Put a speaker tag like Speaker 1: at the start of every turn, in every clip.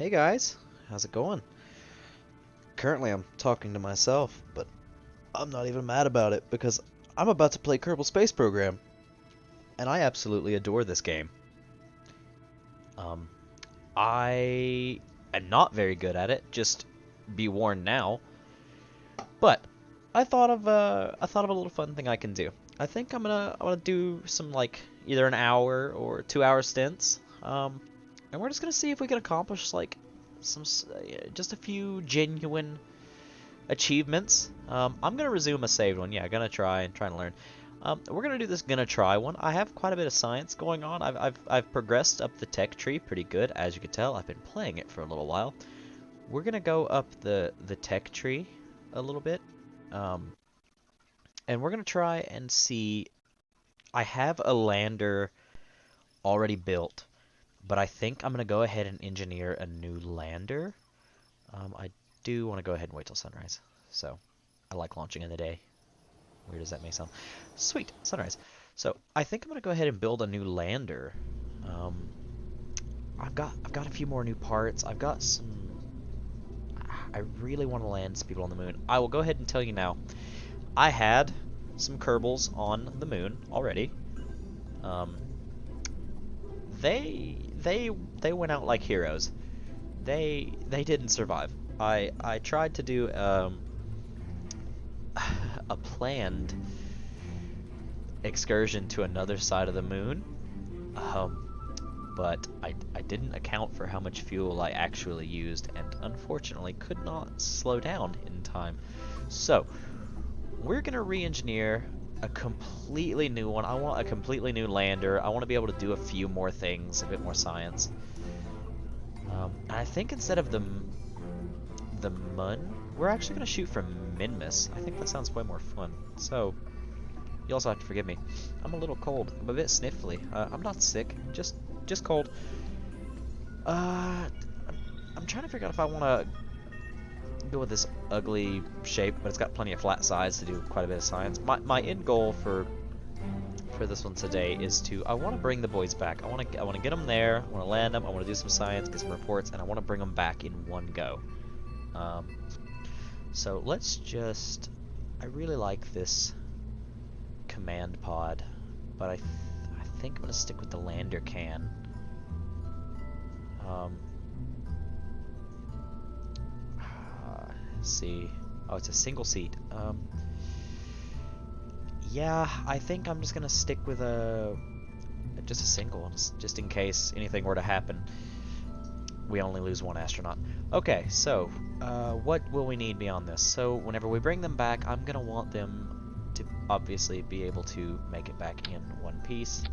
Speaker 1: Hey guys, how's it going? Currently I'm talking to myself, but I'm not even mad about it because I'm about to play Kerbal Space Program, and I absolutely adore this game. Um, I am not very good at it, just be warned now, but I thought of a little fun thing I can do. I think I'm gonna do some like either an hour or 2 hour stints. And we're just gonna see if we can accomplish like just a few genuine achievements. I'm gonna resume a saved one. Yeah, gonna try and learn. We're gonna do this gonna try one. I have quite a bit of science going on. I've progressed up the tech tree pretty good, as you can tell. I've been playing it for a little while. We're gonna go up the tech tree a little bit, um, and we're gonna try and see. I have a lander already built, but I think I'm gonna go ahead and engineer a new lander. I do want to go ahead and wait till sunrise. So I like launching in the day. Weird as that may sound. Sweet, sunrise. So I think I'm gonna go ahead and build a new lander. Um, I've got a few more new parts. I've got some. I really want to land some people on the moon. I will go ahead and tell you now. I had some Kerbals on the moon already. Um, they went out like heroes. They didn't survive. I tried to do a planned excursion to another side of the moon, but I didn't account for how much fuel I actually used, and unfortunately could not slow down in time. So we're gonna re-engineer a completely new one. I want a completely new lander. I want to be able to do a few more things, a bit more science. And I think instead of the Mun, we're actually gonna shoot for Minmus. I think that sounds way more fun. So you also have to forgive me. I'm a little cold. I'm a bit sniffly. I'm not sick, just cold. I'm trying to figure out if I want to go with this ugly shape, but it's got plenty of flat sides to do quite a bit of science. My end goal for this one today is to I want to bring the boys back. I want to get them there. I want to land them. I want to do some science, get some reports, and I want to bring them back in one go. Um, so let's just. I really like this command pod, but I think I'm gonna stick with the lander can. Um, see. Oh, it's a single seat. Yeah, I think I'm just gonna stick with just a single, just in case anything were to happen. We only lose one astronaut. Okay, so what will we need beyond this? So whenever we bring them back, I'm gonna want them to obviously be able to make it back in one piece.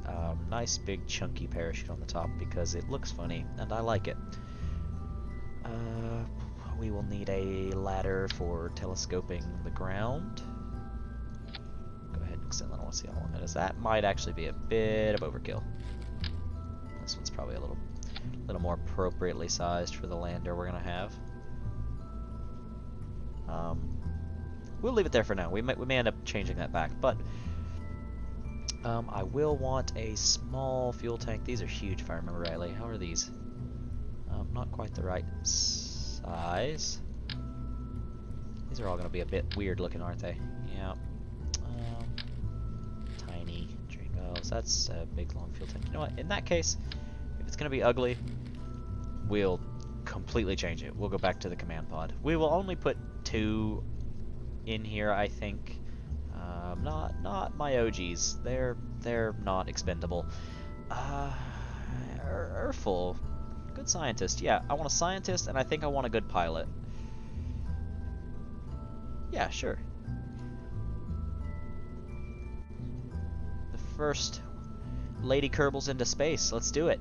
Speaker 1: Nice big chunky parachute on the top because it looks funny and I like it. We will need a ladder for telescoping the ground. Go ahead and extend that. I want to see how long that is. That might actually be a bit of overkill. This one's probably a little more appropriately sized for the lander we're gonna have. We'll leave it there for now. We may end up changing that back, but I will want a small fuel tank. These are huge if I remember rightly. How are these? Not quite the right size. These are all going to be a bit weird looking, aren't they? Yeah. Tiny drain valves. That's a big long fuel tank. You know what? In that case, if it's going to be ugly, we'll completely change it. We'll go back to the command pod. We will only put 2 in here, I think. Not my OGs. They're not expendable. Urful. Good scientist. Yeah, I want a scientist, and I think I want a good pilot. Yeah, sure. The first Lady Kerbals into space. Let's do it.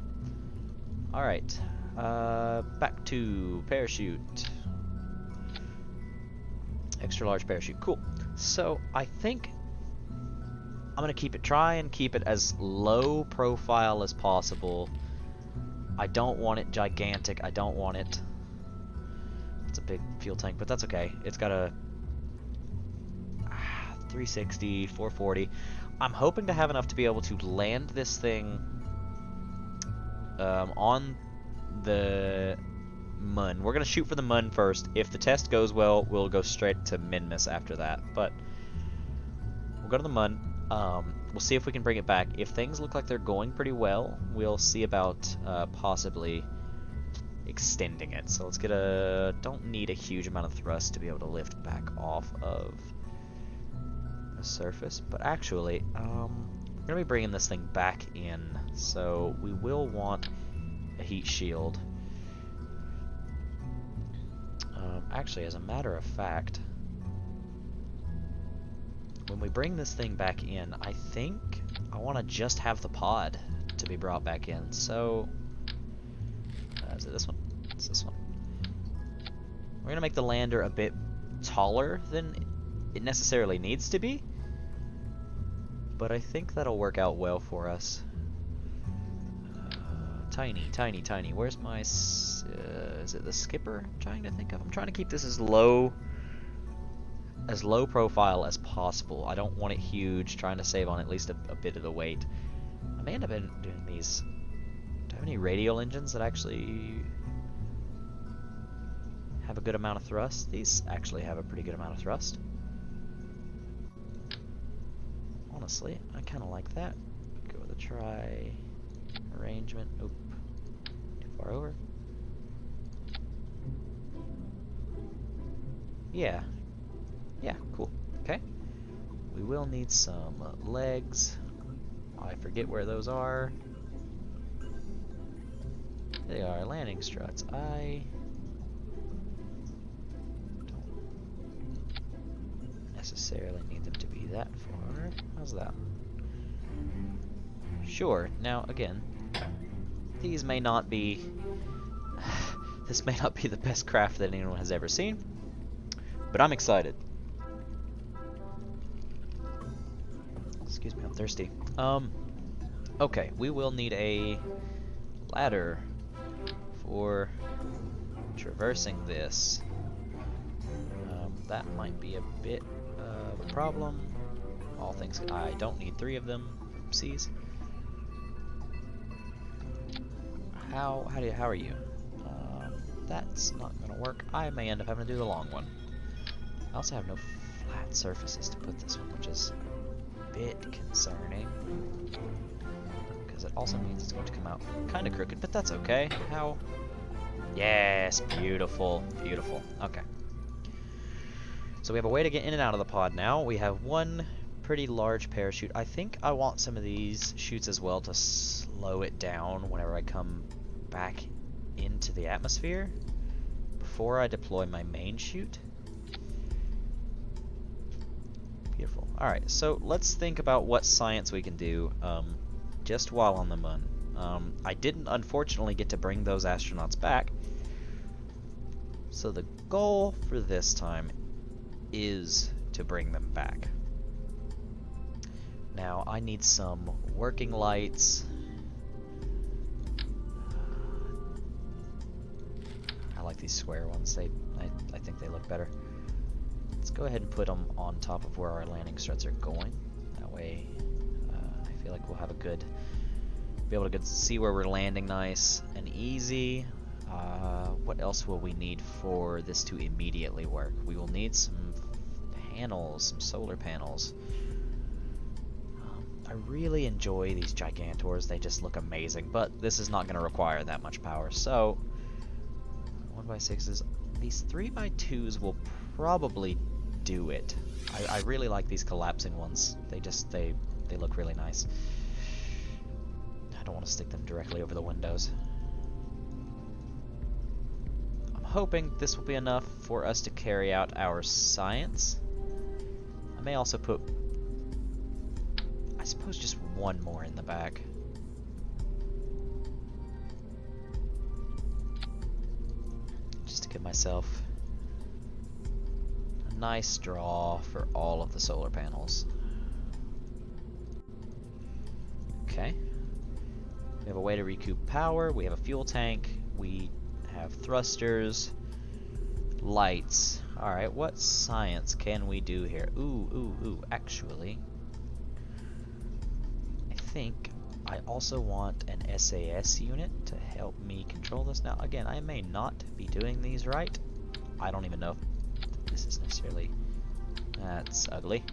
Speaker 1: Alright. Back to parachute. Extra large parachute. Cool. So, I think I'm going to try and keep it as low profile as possible. I don't want it gigantic. I don't want it. It's a big fuel tank, but that's okay. It's got a 360, 440. I'm hoping to have enough to be able to land this thing on the
Speaker 2: Mun. We're gonna shoot for the Mun first. If the test goes well, we'll go straight to Minmus after that. But we'll go to the Mun. We'll see if we can bring it back. If things look like they're going pretty well, we'll see about possibly extending it. So let's get a... Don't need a huge amount of thrust to be able to lift back off of the surface. But actually, we're going to be bringing this thing back in. So we will want a heat shield. Actually, as a matter of fact, when we bring this thing back in, I think I want to just have the pod to be brought back in. So, is it this one? It's this one. We're going to make the lander a bit taller than it necessarily needs to be, but I think that'll work out well for us. Tiny, tiny, tiny. Where's my... is it the skipper I'm trying to think of? I'm trying to keep this as low profile as possible. I don't want it huge, trying to save on at least a bit of the weight. I may end up doing these... Do I have any radial engines that actually have a good amount of thrust? These actually have a pretty good amount of thrust. Honestly, I kind of like that. Go with a try... arrangement. Oop. Too far over. Yeah. Yeah, cool. Okay. We will need some legs. I forget where those are. They are landing struts. I don't necessarily need them to be that far. How's that? Sure. Now, again, these may not be... this may not be the best craft that anyone has ever seen, but I'm excited. Excuse me, I'm thirsty. Okay, we will need a ladder for traversing this. That might be a bit of a problem. All things... I don't need 3 of them. Oopsies. How are you? That's not gonna work. I may end up having to do the long one. I also have no flat surfaces to put this one, which is a bit concerning. Because it also means it's going to come out kind of crooked, but that's okay. How? Yes, beautiful, beautiful. Okay. So we have a way to get in and out of the pod now. We have one pretty large parachute. I think I want some of these chutes as well to slow it down whenever I come back into the atmosphere before I deploy my main chute. Beautiful. Alright, so let's think about what science we can do just while on the moon. I didn't unfortunately get to bring those astronauts back, so the goal for this time is to bring them back. Now I need some working lights. I like these square ones. I think they look better. Let's go ahead and put them on top of where our landing struts are going. That way, I feel like we'll have be able to see where we're landing nice and easy. What else will we need for this to immediately work? We will need some panels, some solar panels. I really enjoy these Gigantors. They just look amazing, but this is not going to require that much power. So 1x6s, these 3x2s will probably do it. I really like these collapsing ones. They look really nice. I don't want to stick them directly over the windows. I'm hoping this will be enough for us to carry out our science. I may also put, I suppose, just one more in the back. Just to give myself a nice draw for all of the solar panels. Okay. We have a way to recoup power. We have a fuel tank. We have thrusters. Lights. Alright, what science can we do here? Ooh, actually, I think I also want an SAS unit to help me control this. Now, again, I may not be doing these right. I don't even know if this is necessarily... That's ugly.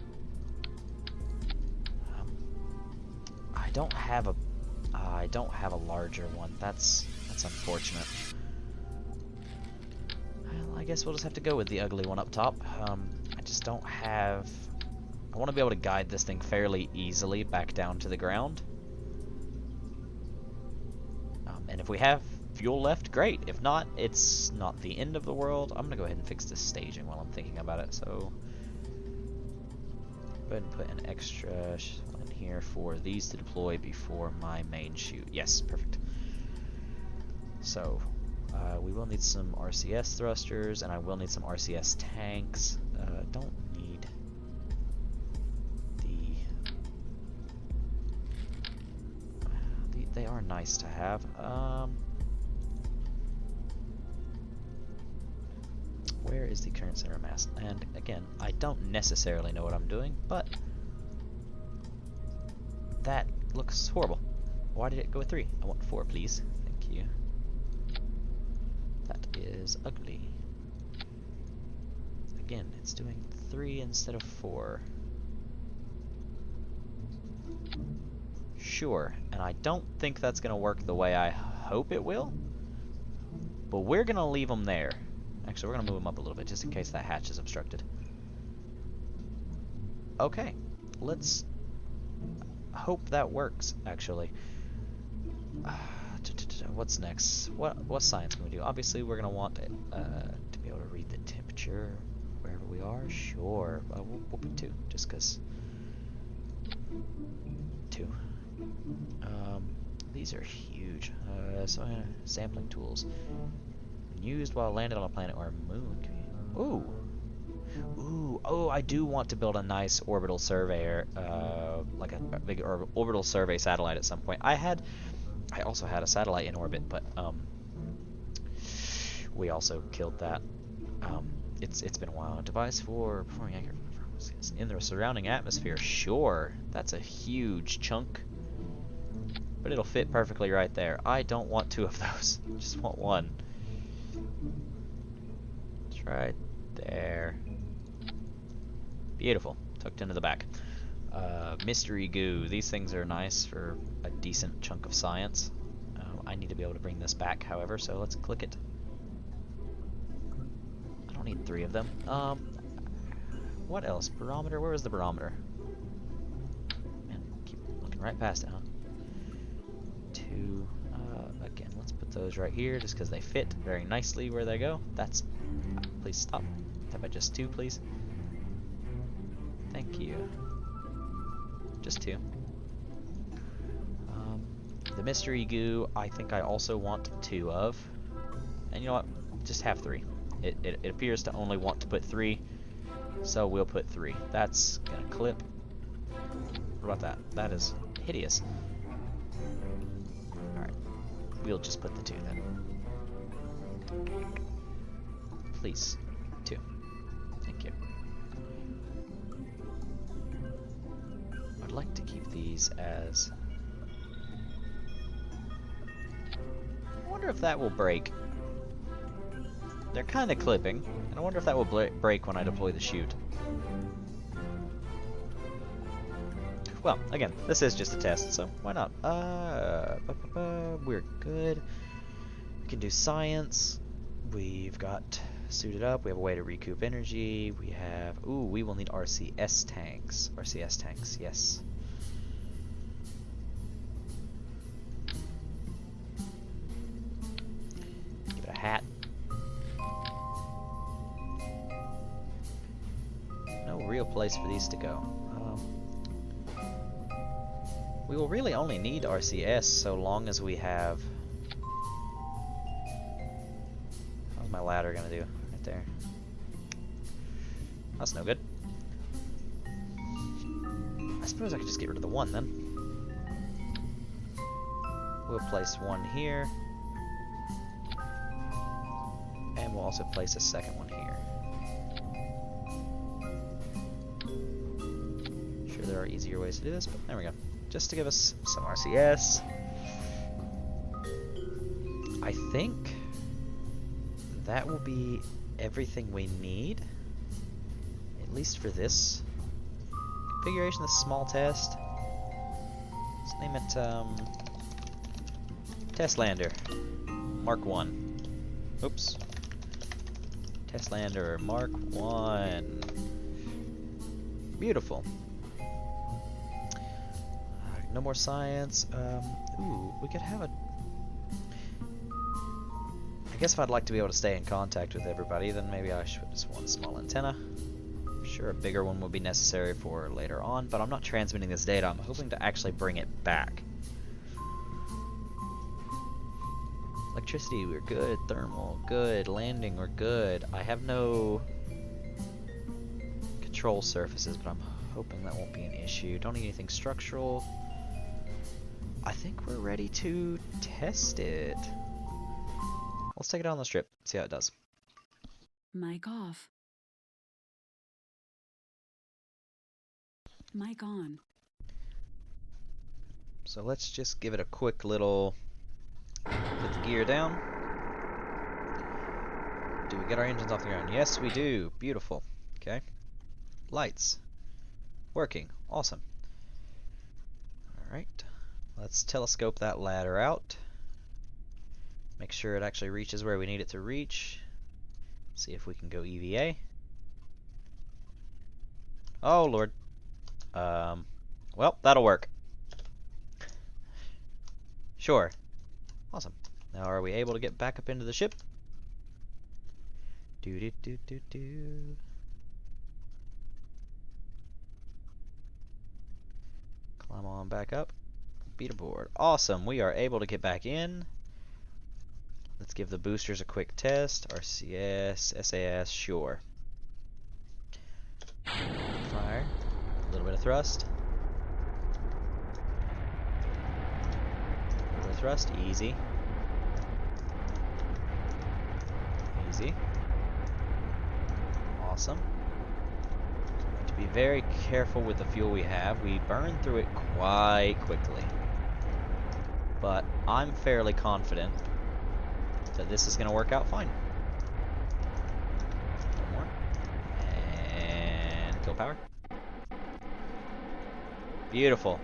Speaker 2: I don't have a larger one. That's unfortunate. Well, I guess we'll just have to go with the ugly one up top. I just don't have... I want to be able to guide this thing fairly easily back down to the ground. And if we have fuel left, great. If not, it's not the end of the world. I'm going to go ahead and fix this staging while I'm thinking about it. So, go ahead and put an extra one in here for these to deploy before my main shoot. Yes, perfect. So, we will need some RCS thrusters, and I will need some RCS tanks. Don't need they are nice to have. Where is the current center of mass? And again, I don't necessarily know what I'm doing, but that looks horrible. Why did it go with 3? I want 4, please. Thank you. That is ugly. Again, it's doing 3 instead of 4. Sure, and I don't think that's going to work the way I hope it will, but we're going to leave them there. Actually, we're going to move them up a little bit just in case that hatch is obstructed. Okay, let's hope that works, actually. What's next? What science can we do? Obviously, we're going to want it, to be able to read the temperature wherever we are. Sure, we'll put 2, just because 2. These are huge. So sampling tools used while landed on a planet or a moon. Ooh. Oh, I do want to build a nice orbital surveyor, like a big orbital survey satellite at some point. I also had a satellite in orbit, but we also killed that. It's been a while. Device for performing accurate in the surrounding atmosphere. Sure, that's a huge chunk, but it'll fit perfectly right there. I don't want 2 of those. I just want 1. It's right there. Beautiful. Tucked into the back. Mystery goo. These things are nice for a decent chunk of science. I need to be able to bring this back, however, so let's click it. I don't need 3 of them. What else? Barometer? Where is the barometer? Man, keep looking right past it, huh? 2. Again, let's put those right here just because they fit very nicely where they go. That's... please stop. How about just 2, please? Thank you. Just 2. The mystery goo, I think I also want 2 of. And you know what? Just have 3. It appears to only want to put 3, so we'll put 3. That's gonna clip. What about that? That is hideous. Alright. We'll just put the 2 then. Please. 2. Thank you. I'd like to keep these as... I wonder if that will break. They're kind of clipping, and I wonder if that will break when I deploy the chute. Well, again, this is just a test, so why not? We're good. We can do science. We've got suited up. We have a way to recoup energy. We have... Ooh, we will need RCS tanks. RCS tanks, yes. Give it a hat. No real place for these to go. We will really only need RCS so long as we have... How's my ladder gonna do? Right there. That's no good. I suppose I could just get rid of the 1 then. We'll place 1 here. And we'll also place a second one here. Sure, sure there are easier ways to do this, but there we go. Just to give us some RCS. I think that will be everything we need, at least for this configuration, this small test. Let's name it Test Lander Mark 1. Oops. Test Lander Mark 1. Beautiful. No more science. Ooh, we could have a... I guess if I'd like to be able to stay in contact with everybody, then maybe I should just want a small antenna. I'm sure a bigger one will be necessary for later on, but I'm not transmitting this data. I'm hoping to actually bring it back. Electricity, we're good. Thermal, good. Landing, we're good. I have no control surfaces, but I'm hoping that won't be an issue. Don't need anything structural. I think we're ready to test it. Let's take it on the strip, see how it does.
Speaker 3: Mic off. Mic on.
Speaker 2: So let's just give it a quick little... Put the gear down. Do we get our engines off the ground? Yes, we do. Beautiful. Okay. Lights. Working. Awesome. Alright. Let's telescope that ladder out. Make sure it actually reaches where we need it to reach. See if we can go EVA. Oh, Lord. Well, that'll work. Sure. Awesome. Now, are we able to get back up into the ship? Do. Climb on back up. Beat aboard. Awesome. We are able to get back in. Let's give the boosters a quick test. RCS, SAS, sure. Fire. A little bit of thrust. A little bit of thrust. Easy. Easy. Awesome. To be very careful with the fuel we have. We burn through it quite quickly. But I'm fairly confident that this is going to work out fine. One more. And kill power. Beautiful.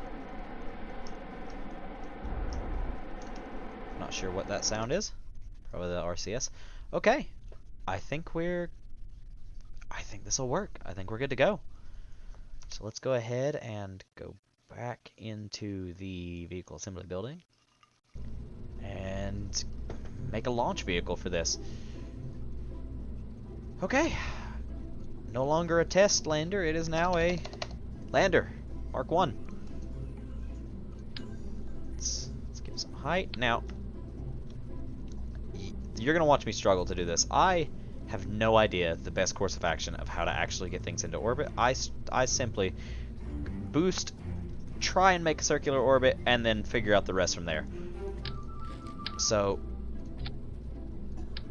Speaker 2: Not sure what that sound is. Probably the RCS. Okay. I think this will work. I think we're good to go. So let's go ahead and go back into the vehicle assembly building and make a launch vehicle for this. Okay. No longer a test lander. It is now a lander. Mark 1. Let's give it some height. Now, you're going to watch me struggle to do this. I have no idea the best course of action of how to actually get things into orbit. I simply boost, try and make a circular orbit, and then figure out the rest from there. So,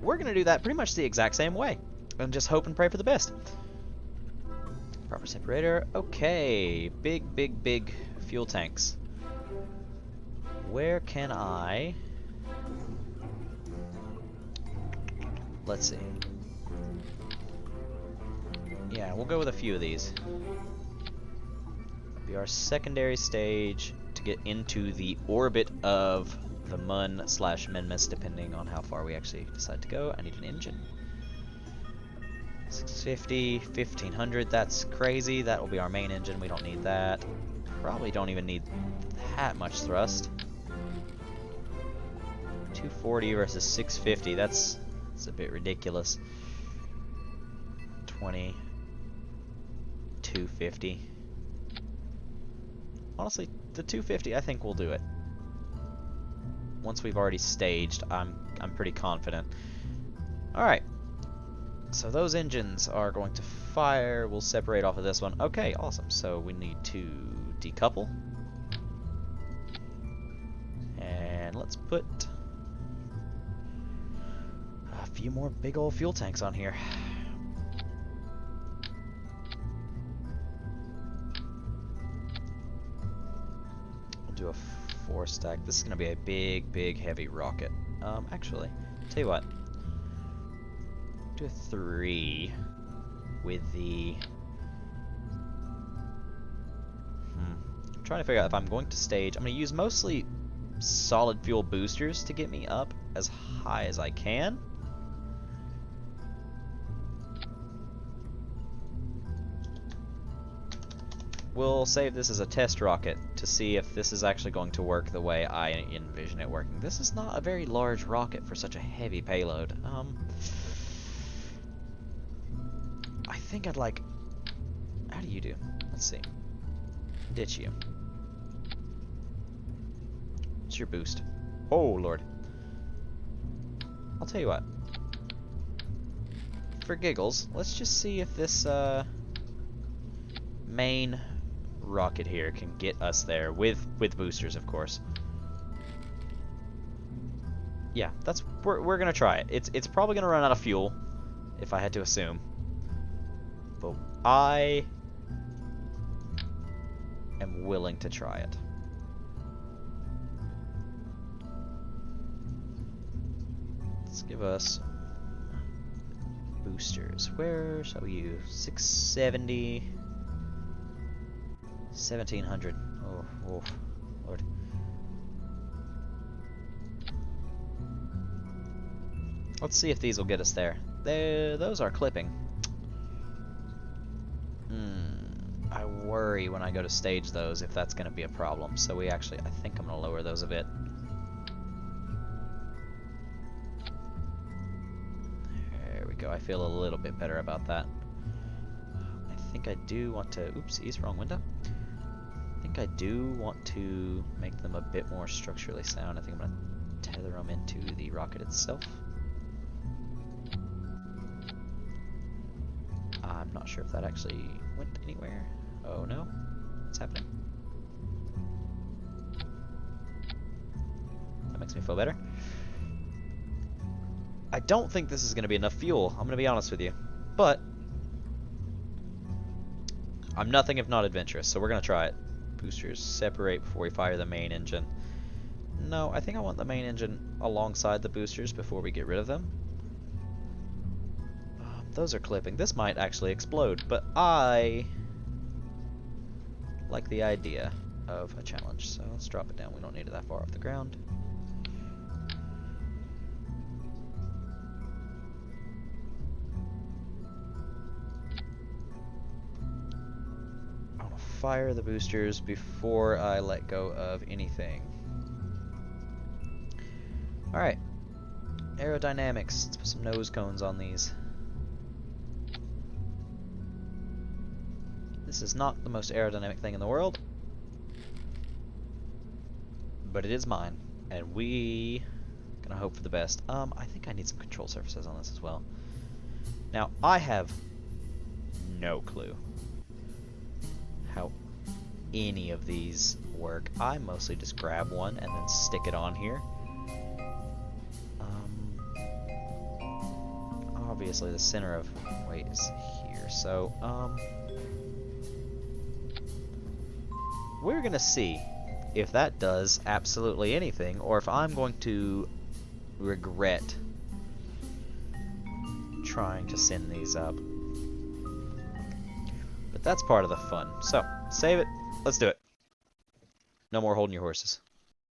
Speaker 2: we're going to do that pretty much the exact same way. And just hope and pray for the best. Proper separator. Okay. Big fuel tanks. Where can I... Let's see. Yeah, we'll go with a few of these. That'll be our secondary stage to get into the orbit of the Mun/Menmis, depending on how far we actually decide to go. I need an engine. 650, 1500, that's crazy. That will be our main engine. We don't need that. Probably don't even need that much thrust. 240 versus 650, that's a bit ridiculous. 20, 250. Honestly, the 250, I think we'll do it. Once we've already staged, I'm pretty confident. Alright. So those engines are going to fire. We'll separate off of this one. Okay, awesome. So we need to decouple. And let's put a few more big old fuel tanks on here. do a 4 stack. This is gonna be a big heavy rocket. Actually, tell you what. Do a 3 with the. I'm trying to figure out if I'm going to stage. I'm gonna use mostly solid fuel boosters to get me up as high as I can. We'll save this as a test rocket to see if this is actually going to work the way I envision it working. This is not a very large rocket for such a heavy payload. I think I'd like... How do you do? Let's see. Ditch you. What's your boost? Oh, Lord. I'll tell you what. For giggles, let's just see if this main rocket here can get us there with boosters, of course. Yeah, we're gonna try it. It's probably gonna run out of fuel, if I had to assume. But I am willing to try it. Let's give us boosters. Where shall we use? 670. 1700. Oh, Lord. Let's see if these will get us there. Those are clipping. I worry when I go to stage those if that's going to be a problem. So I think I'm going to lower those a bit. There we go. I feel a little bit better about that. I think I do want to... Oops, wrong window. I think I do want to make them a bit more structurally sound. I think I'm going to tether them into the rocket itself. I'm not sure if that actually went anywhere. Oh no. What's happening? That makes me feel better. I don't think this is going to be enough fuel. I'm going to be honest with you. But I'm nothing if not adventurous, so we're going to try it. Boosters separate before we fire the main engine. No, I think I want the main engine alongside the boosters before we get rid of them. Those are clipping. This might actually explode, but I like the idea of a challenge. So let's drop it down. We don't need it that far off the ground. I want to fire the boosters before I let go of anything. Alright. Aerodynamics. Let's put some nose cones on these. This is not the most aerodynamic thing in the world, but it is mine, and we gonna hope for the best. I think I need some control surfaces on this as well. Now, I have no clue how any of these work. I mostly just grab one and then stick it on here. Obviously, the center of weight is here, so we're going to see if that does absolutely anything, or if I'm going to regret trying to send these up. But that's part of the fun. So, save it. Let's do it. No more holding your horses.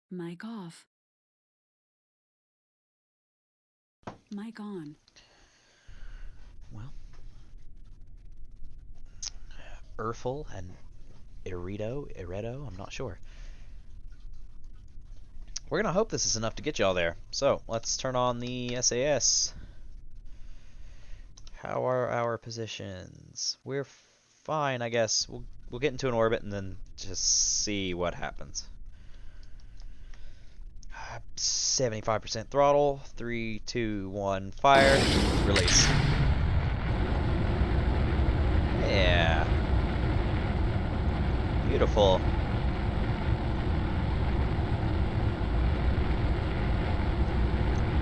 Speaker 3: Mic off. Mic on.
Speaker 2: Well, Urfel and Eredo, I'm not sure. We're gonna hope this is enough to get y'all there. So let's turn on the SAS. How are our positions? We're fine, I guess. We'll get into an orbit and then just see what happens. 75% throttle. 3, 2, 1, fire. Release. Yeah. Beautiful.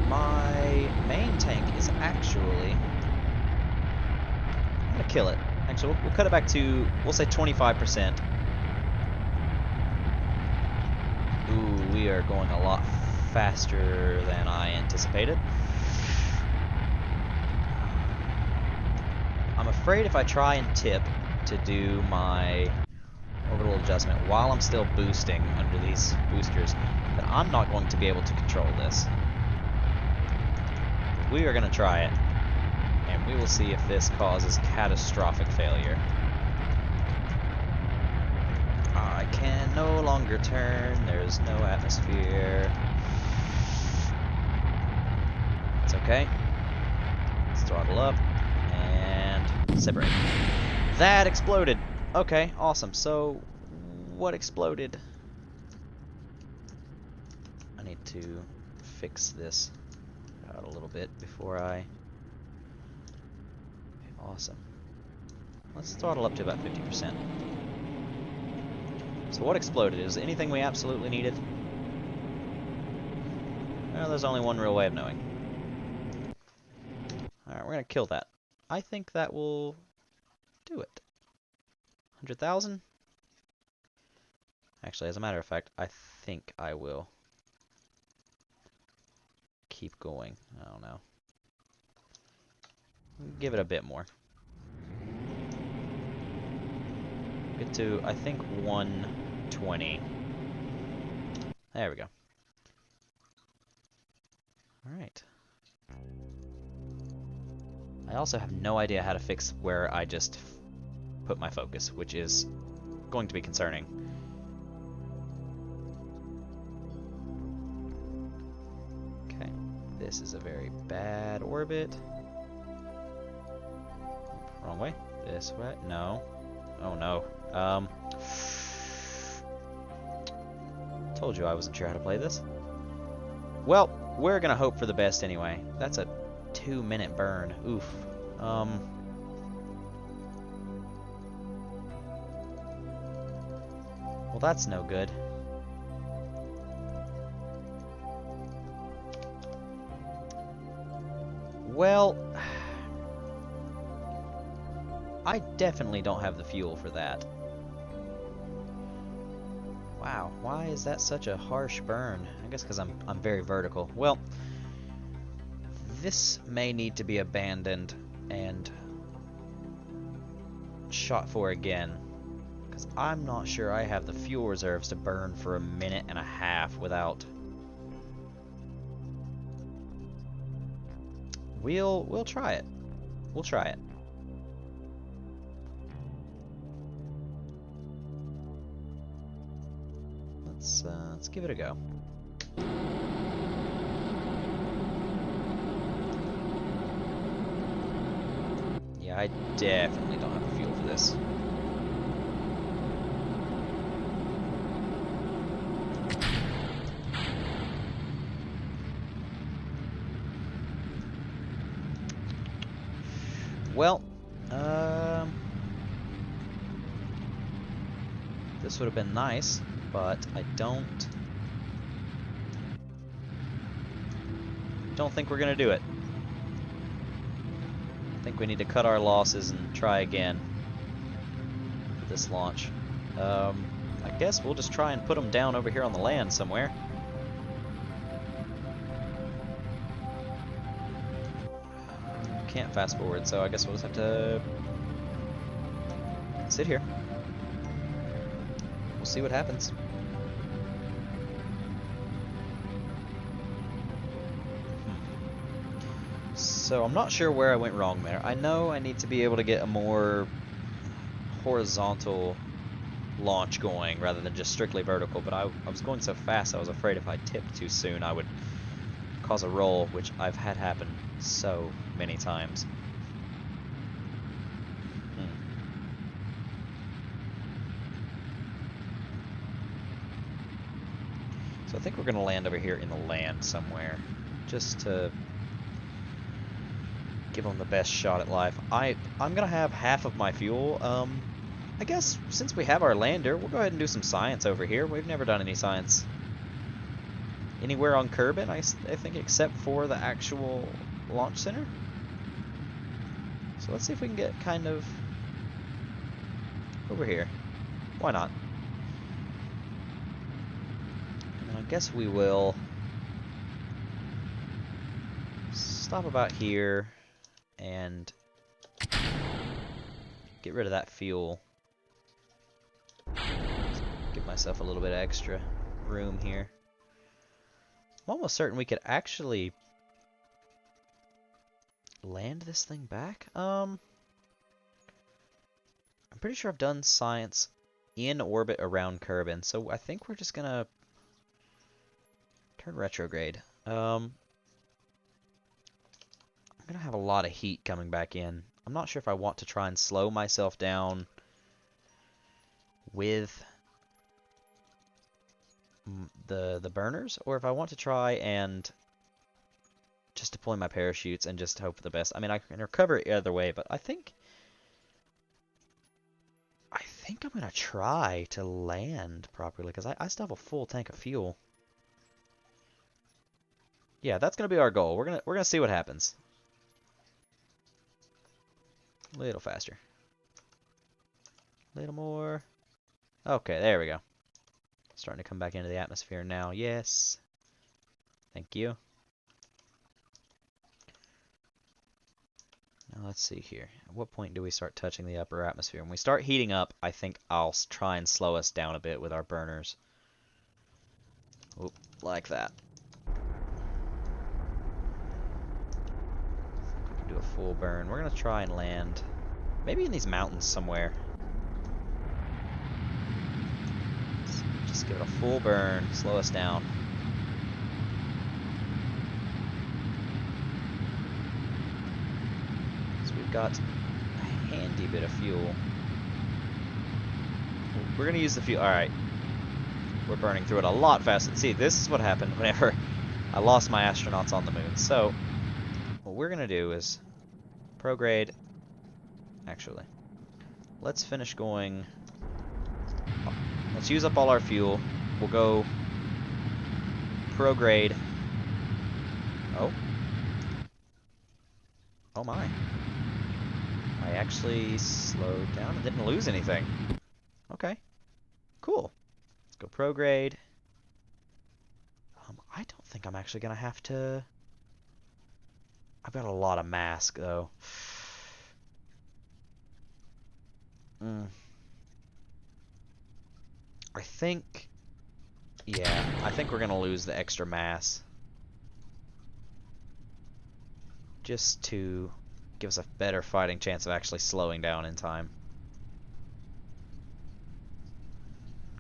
Speaker 2: My main tank is actually... I'm gonna kill it. Actually, we'll cut it back to, we'll say 25%. are going a lot faster than I anticipated. I'm afraid if I try and tip to do my orbital adjustment while I'm still boosting under these boosters, that I'm not going to be able to control this. We are going to try it, and we will see if this causes catastrophic failure. I can no longer turn, there's no atmosphere. It's okay. Let's throttle up, and separate. That exploded! Okay, awesome. So, what exploded? I need to fix this out a little bit before I... Awesome. Let's throttle up to about 50%. So what exploded? Is anything we absolutely needed? Well, there's only one real way of knowing. Alright, we're gonna kill that. I think that will do it. 100,000? Actually, as a matter of fact, I think I will keep going. I don't know. Give it a bit more. Get to, I think, 120. There we go. Alright. I also have no idea how to fix where I just put my focus, which is going to be concerning. Okay. This is a very bad orbit. Wrong way. This way. No. Oh no. Told you I wasn't sure how to play this. Well, we're gonna hope for the best anyway. That's a 2-minute burn. Oof. Well, that's no good. Well, I definitely don't have the fuel for that. Wow, why is that such a harsh burn? I guess because I'm very vertical. Well, this may need to be abandoned and shot for again, because I'm not sure I have the fuel reserves to burn for a minute and a half without. We'll try it. We'll try it. Let's give it a go. Yeah, I definitely don't have the fuel for this. Well, this would have been nice, but I don't think we're gonna do it. I think we need to cut our losses and try again for this launch. I guess we'll just try and put them down over here on the land somewhere. Can't fast forward, so I guess we'll just have to sit here. We'll see what happens. So I'm not sure where I went wrong there. I know I need to be able to get a more horizontal launch going rather than just strictly vertical, but I was going so fast I was afraid if I tipped too soon I would cause a roll, which I've had happen so many times. So I think we're going to land over here in the land somewhere, just to give them the best shot at life. I'm going to have half of my fuel. I guess since we have our lander, we'll go ahead and do some science over here. We've never done any science anywhere on Kerbin, I think, except for the actual launch center. So let's see if we can get kind of over here. Why not? And then I guess we will stop about here and get rid of that fuel. Give myself a little bit of extra room here. I'm almost certain we could actually land this thing back. I'm pretty sure I've done science in orbit around Kerbin, so I think we're just gonna turn retrograde. I'm gonna have a lot of heat coming back in. I'm not sure if I want to try and slow myself down with the burners, or if I want to try and just deploy my parachutes and just hope for the best. I mean, I can recover it either way, but I think I'm gonna try to land properly because I still have a full tank of fuel. Yeah, that's gonna be our goal. We're gonna see what happens. A little faster. A little more. Okay, there we go. Starting to come back into the atmosphere now. Yes. Thank you. Now let's see here. At what point do we start touching the upper atmosphere? When we start heating up, I think I'll try and slow us down a bit with our burners. Oop, like that. We can do a full burn. We're going to try and land maybe in these mountains somewhere. Just give it a full burn, slow us down. Got a handy bit of fuel. We're gonna use the fuel. Alright. We're burning through it a lot faster. See, this is what happened whenever I lost my astronauts on the moon. So, what we're gonna do is prograde. Actually, let's finish going. Let's use up all our fuel. We'll go prograde. Oh. Oh my. I actually slowed down and didn't lose anything. Okay. Cool. Let's go prograde. I don't think I'm actually going to have to... I've got a lot of mask, though. I think... Yeah, I think we're going to lose the extra mass. Just to give us a better fighting chance of actually slowing down in time.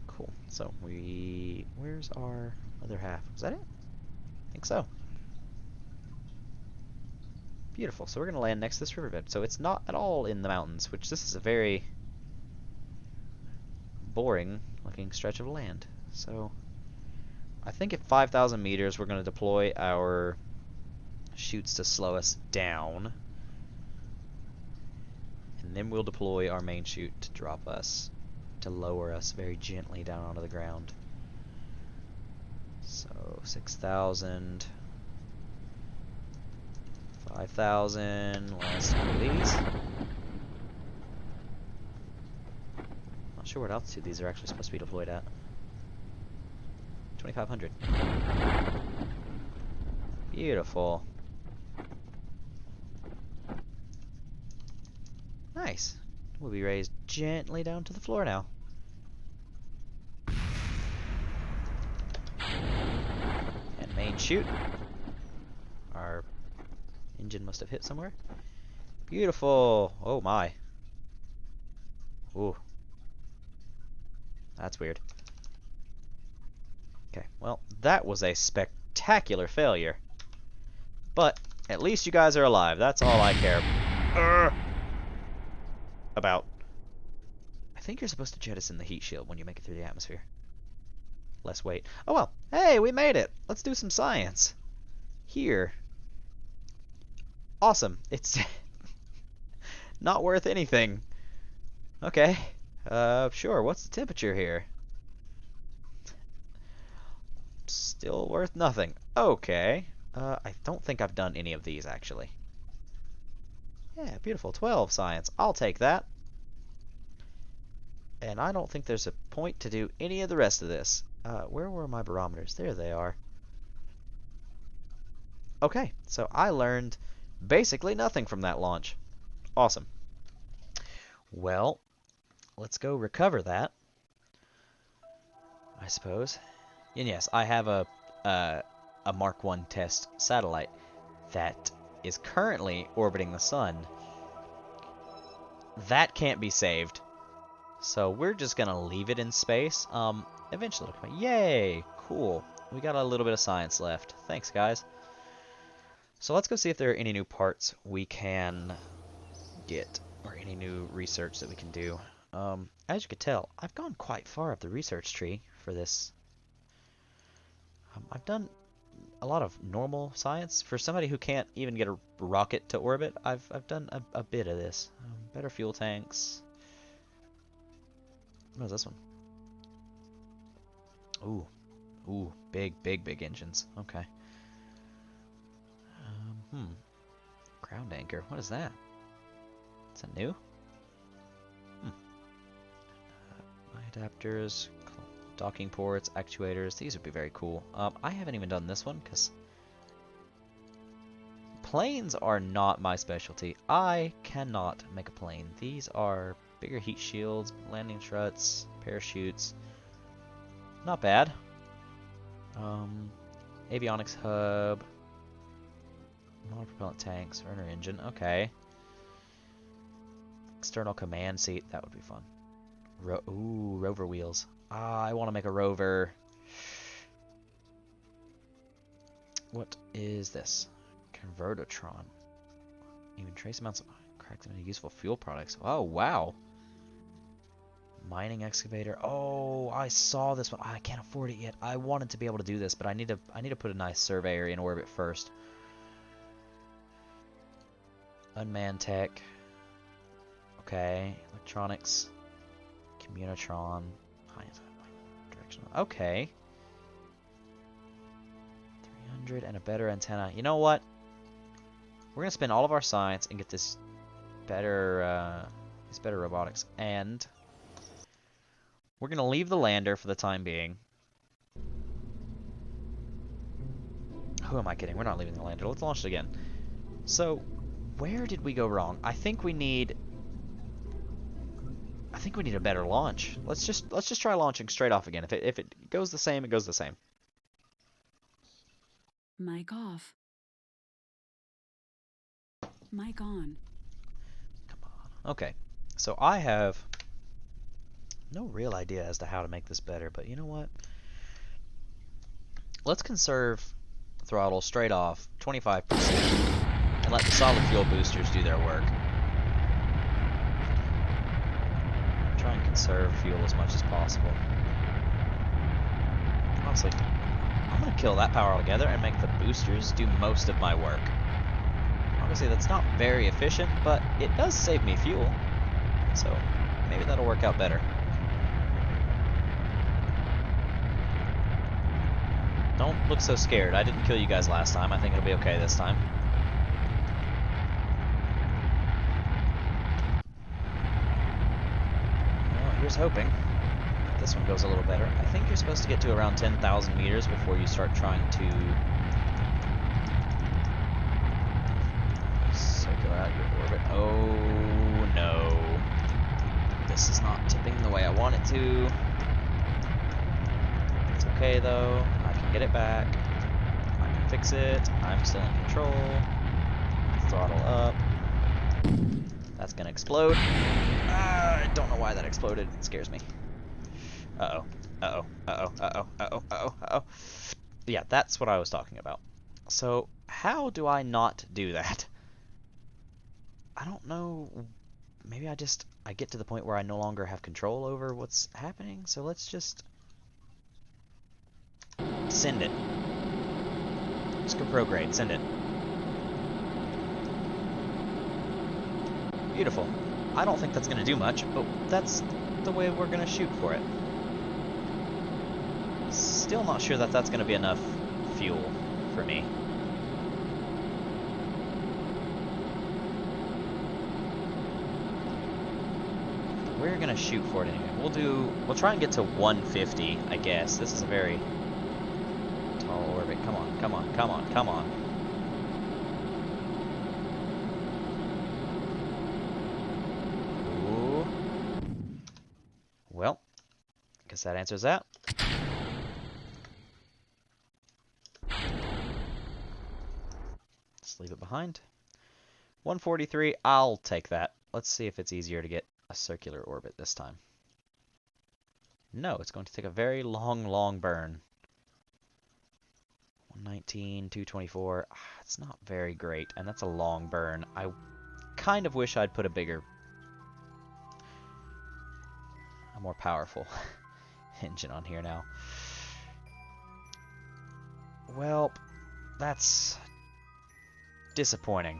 Speaker 2: Cool. So where's our other half? Was that it? I think so. Beautiful. So we're going to land next to this riverbed. So it's not at all in the mountains, which this is a very boring looking stretch of land. So I think at 5,000 meters we're going to deploy our chutes to slow us down. And then we'll deploy our main chute to drop us, to lower us very gently down onto the ground. So 6,000, 5,000, let's do these. Not sure what altitude these are actually supposed to be deployed at. 2,500. Beautiful. Nice. We'll be raised gently down to the floor now. And main chute. Our engine must have hit somewhere. Beautiful. Oh my. Ooh. That's weird. Okay, well, that was a spectacular failure. But at least you guys are alive. That's all I care about. I think you're supposed to jettison the heat shield when you make it through the atmosphere. Less weight. Oh well. Hey, we made it. Let's do some science. Here. Awesome. It's not worth anything. Okay. Sure. What's the temperature here? Still worth nothing. Okay. I don't think I've done any of these, actually. Yeah, beautiful. 12 science. I'll take that. And I don't think there's a point to do any of the rest of this. Where were my barometers? There they are. Okay, so I learned basically nothing from that launch. Awesome. Well, let's go recover that, I suppose. And yes, I have a Mark 1 test satellite that is currently orbiting the sun. That can't be saved. So we're just gonna leave it in space. Eventually it'll come. Yay! Cool. We got a little bit of science left. Thanks, guys. So let's go see if there are any new parts we can get, or any new research that we can do. As you can tell, I've gone quite far up the research tree for this. I've done a lot of normal science. For somebody who can't even get a rocket to orbit, I've done a bit of this. Better fuel tanks. What is this one? Ooh, big engines. Okay. Ground anchor. What is that? Is that new? My adapters, docking ports, actuators. These would be very cool. I haven't even done this one because planes are not my specialty. I cannot make a plane. These are bigger heat shields, landing struts, parachutes. Not bad. Avionics hub, monopropellant tanks, burner engine. Okay. External command seat. That would be fun. Ooh, rover wheels. I want to make a rover. What is this? Convertotron. Even trace amounts of cracked into useful fuel products. Oh, wow. Mining excavator. Oh, I saw this one. I can't afford it yet. I wanted to be able to do this, but I need to put a nice surveyor in orbit first. Unmanned tech. Okay. Electronics. Communitron. Directional. Okay. 300 and a better antenna. You know what? We're gonna spend all of our science and get this better robotics, and we're gonna leave the lander for the time being. Who am I kidding? We're not leaving the lander. Let's launch it again. So, where did we go wrong? I think we need a better launch. Let's just try launching straight off again. If it goes the same, it goes the same.
Speaker 3: Mic off. Mic on.
Speaker 2: Come on. Okay. So I have no real idea as to how to make this better, but you know what? Let's conserve throttle straight off 25% and let the solid fuel boosters do their work. Try and conserve fuel as much as possible. Honestly, I'm going to kill that power altogether and make the boosters do most of my work. Obviously, that's not very efficient, but it does save me fuel. So, maybe that'll work out better. Don't look so scared. I didn't kill you guys last time. I think it'll be okay this time. Well, here's hoping that this one goes a little better. I think you're supposed to get to around 10,000 meters before you start trying to circle out your orbit. Oh no. This is not tipping the way I want it to. It's okay though. I can get it back. I can fix it. I'm still in control. Throttle up. That's gonna explode. I don't know why that exploded. It scares me. Uh-oh. Uh-oh. Uh-oh. Uh-oh. Uh-oh. Uh-oh. Uh-oh. Yeah, that's what I was talking about. So, how do I not do that? I don't know. Maybe I get to the point where I no longer have control over what's happening. So let's just send it. Just go prograde. Send it. Beautiful. I don't think that's going to do much, but that's the way we're going to shoot for it. Still not sure that that's going to be enough fuel for me. we're gonna shoot for it anyway. We'll try and get to 150, I guess. This is a very tall orbit. Come on, come on, come on, come on. Ooh. Well, guess that answers that. Let's leave it behind. 143, I'll take that. Let's see if it's easier to get a circular orbit this time. No, it's going to take a very long, long burn. 119, 224, it's not very great, and that's a long burn. I kind of wish I'd put a more powerful engine on here now. Well, that's disappointing.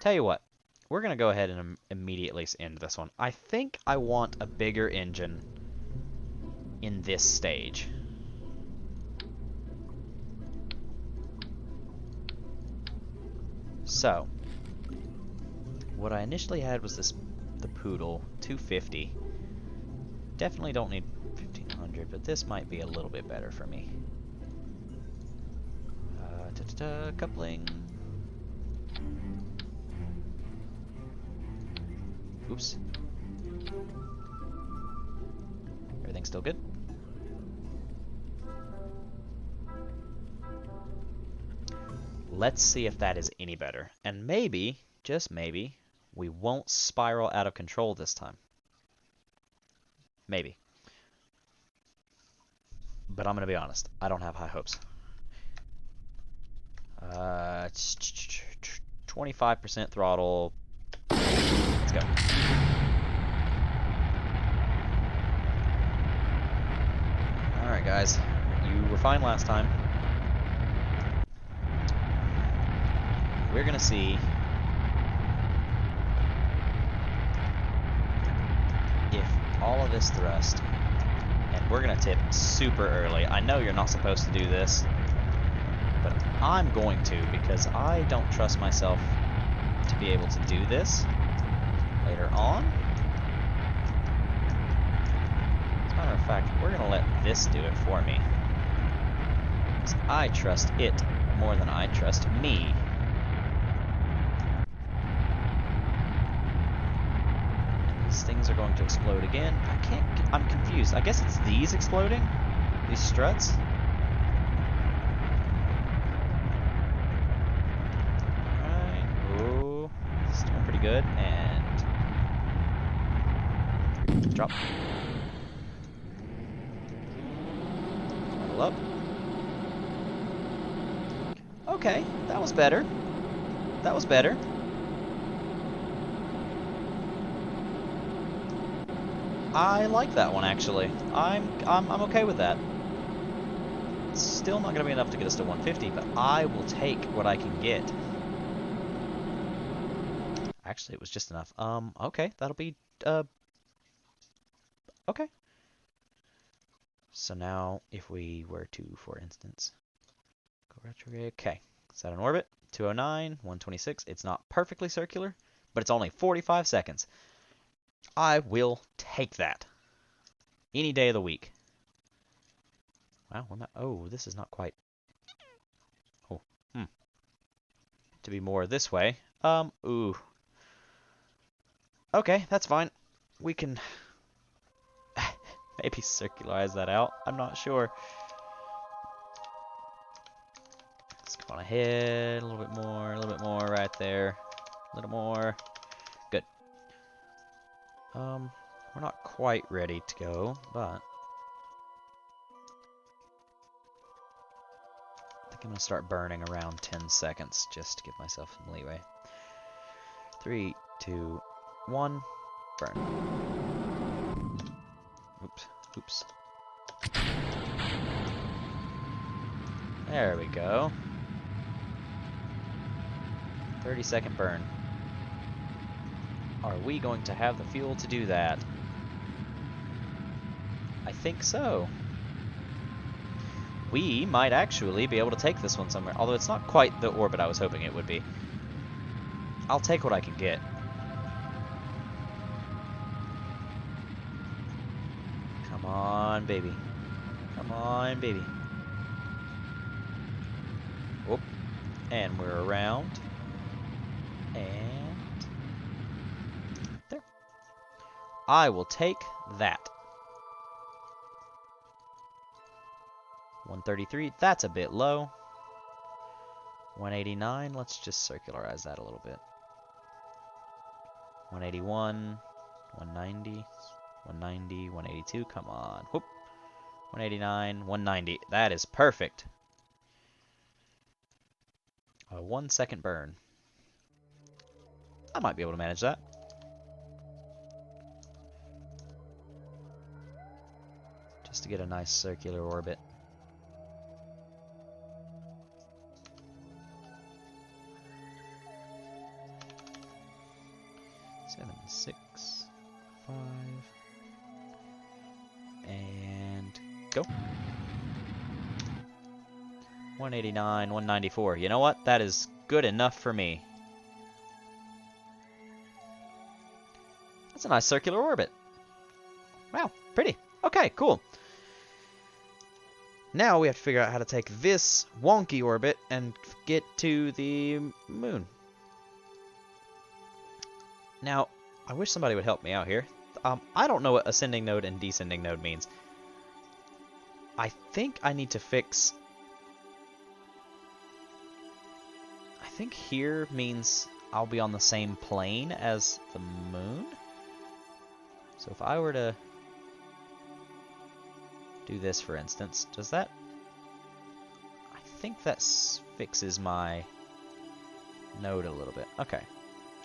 Speaker 2: Tell you what, we're going to go ahead and immediately end this one. I think I want a bigger engine in this stage. So, what I initially had was the Poodle 250. Definitely don't need 1500, but this might be a little bit better for me. Coupling. Oops. Everything's still good? Let's see if that is any better. And maybe, just maybe, we won't spiral out of control this time. Maybe. But I'm going to be honest, I don't have high hopes. 25% throttle. Let's go. Alright guys, you were fine last time. We're gonna see if all of this thrust, and we're gonna tip super early. I know you're not supposed to do this, but I'm going to because I don't trust myself to be able to do this later on. As a matter of fact, we're gonna let this do it for me. Because I trust it more than I trust me. These things are going to explode again. I'm confused. I guess it's these exploding? These struts? Alright. Ooh. This is doing pretty good. And drop. Level up. Okay, that was better. That was better. I like that one actually. I'm okay with that. It's still not gonna be enough to get us to 150, but I will take what I can get. Actually, it was just enough. Okay, that'll be okay. So now, if we were to, for instance, go retrograde. Okay, set an orbit. 209, 126. It's not perfectly circular, but it's only 45 seconds. I will take that. Any day of the week. Wow, oh, this is not quite. Oh, to be more this way. Ooh. Okay, that's fine. We can maybe circularize that out. I'm not sure. Let's go on ahead. A little bit more right there. A little more. Good. We're not quite ready to go, but I think I'm gonna start burning around 10 seconds just to give myself some leeway. 3, 2, 1, burn. Oops. There we go. 30-second burn. Are we going to have the fuel to do that? I think so. We might actually be able to take this one somewhere, although it's not quite the orbit I was hoping it would be. I'll take what I can get. on, baby. Come on, baby. Whoop. And we're around. And there. I will take that. 133, that's a bit low. 189, let's just circularize that a little bit. 181, 190, 190, 182, come on. Whoop. 189, 190, that is perfect. A 1 second burn. I might be able to manage that. Just to get a nice circular orbit. 7, 6, 5, and go. 189, 194. You know what? That is good enough for me. That's a nice circular orbit. Wow, pretty. Okay, cool. Now we have to figure out how to take this wonky orbit and get to the moon. Now, I wish somebody would help me out here. I don't know what ascending node and descending node means. I think I need to fix... I think here means I'll be on the same plane as the moon. So if I were to do this, for instance, does that... I think that fixes my node a little bit. Okay.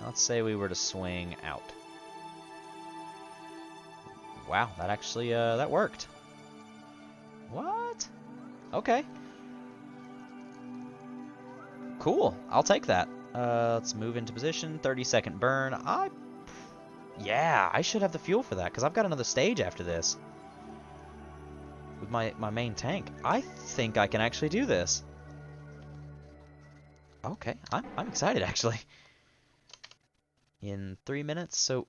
Speaker 2: Let's say we were to swing out. Wow, that actually, that worked. What? Okay. Cool, I'll take that. Let's move into position, 30-second burn. Yeah, I should have the fuel for that, because I've got another stage after this. With my main tank. I think I can actually do this. Okay, I'm excited, actually. In 3 minutes, so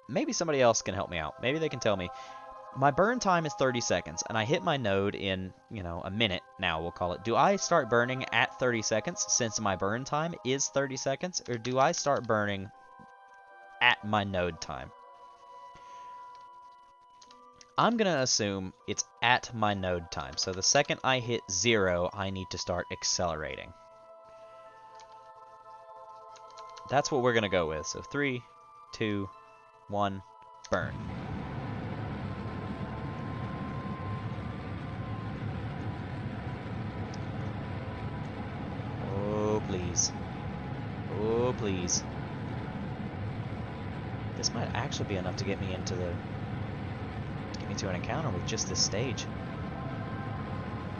Speaker 2: maybe somebody else can help me out. Maybe they can tell me. My burn time is 30 seconds, and I hit my node in, you know, a minute now, we'll call it. Do I start burning at 30 seconds since my burn time is 30 seconds, or do I start burning at my node time? I'm going to assume it's at my node time. So the second I hit 0, I need to start accelerating. That's what we're going to go with. So 3, 2, 1, burn. Oh, please. Oh, please. This might actually be enough to get me into the... get me to an encounter with just this stage.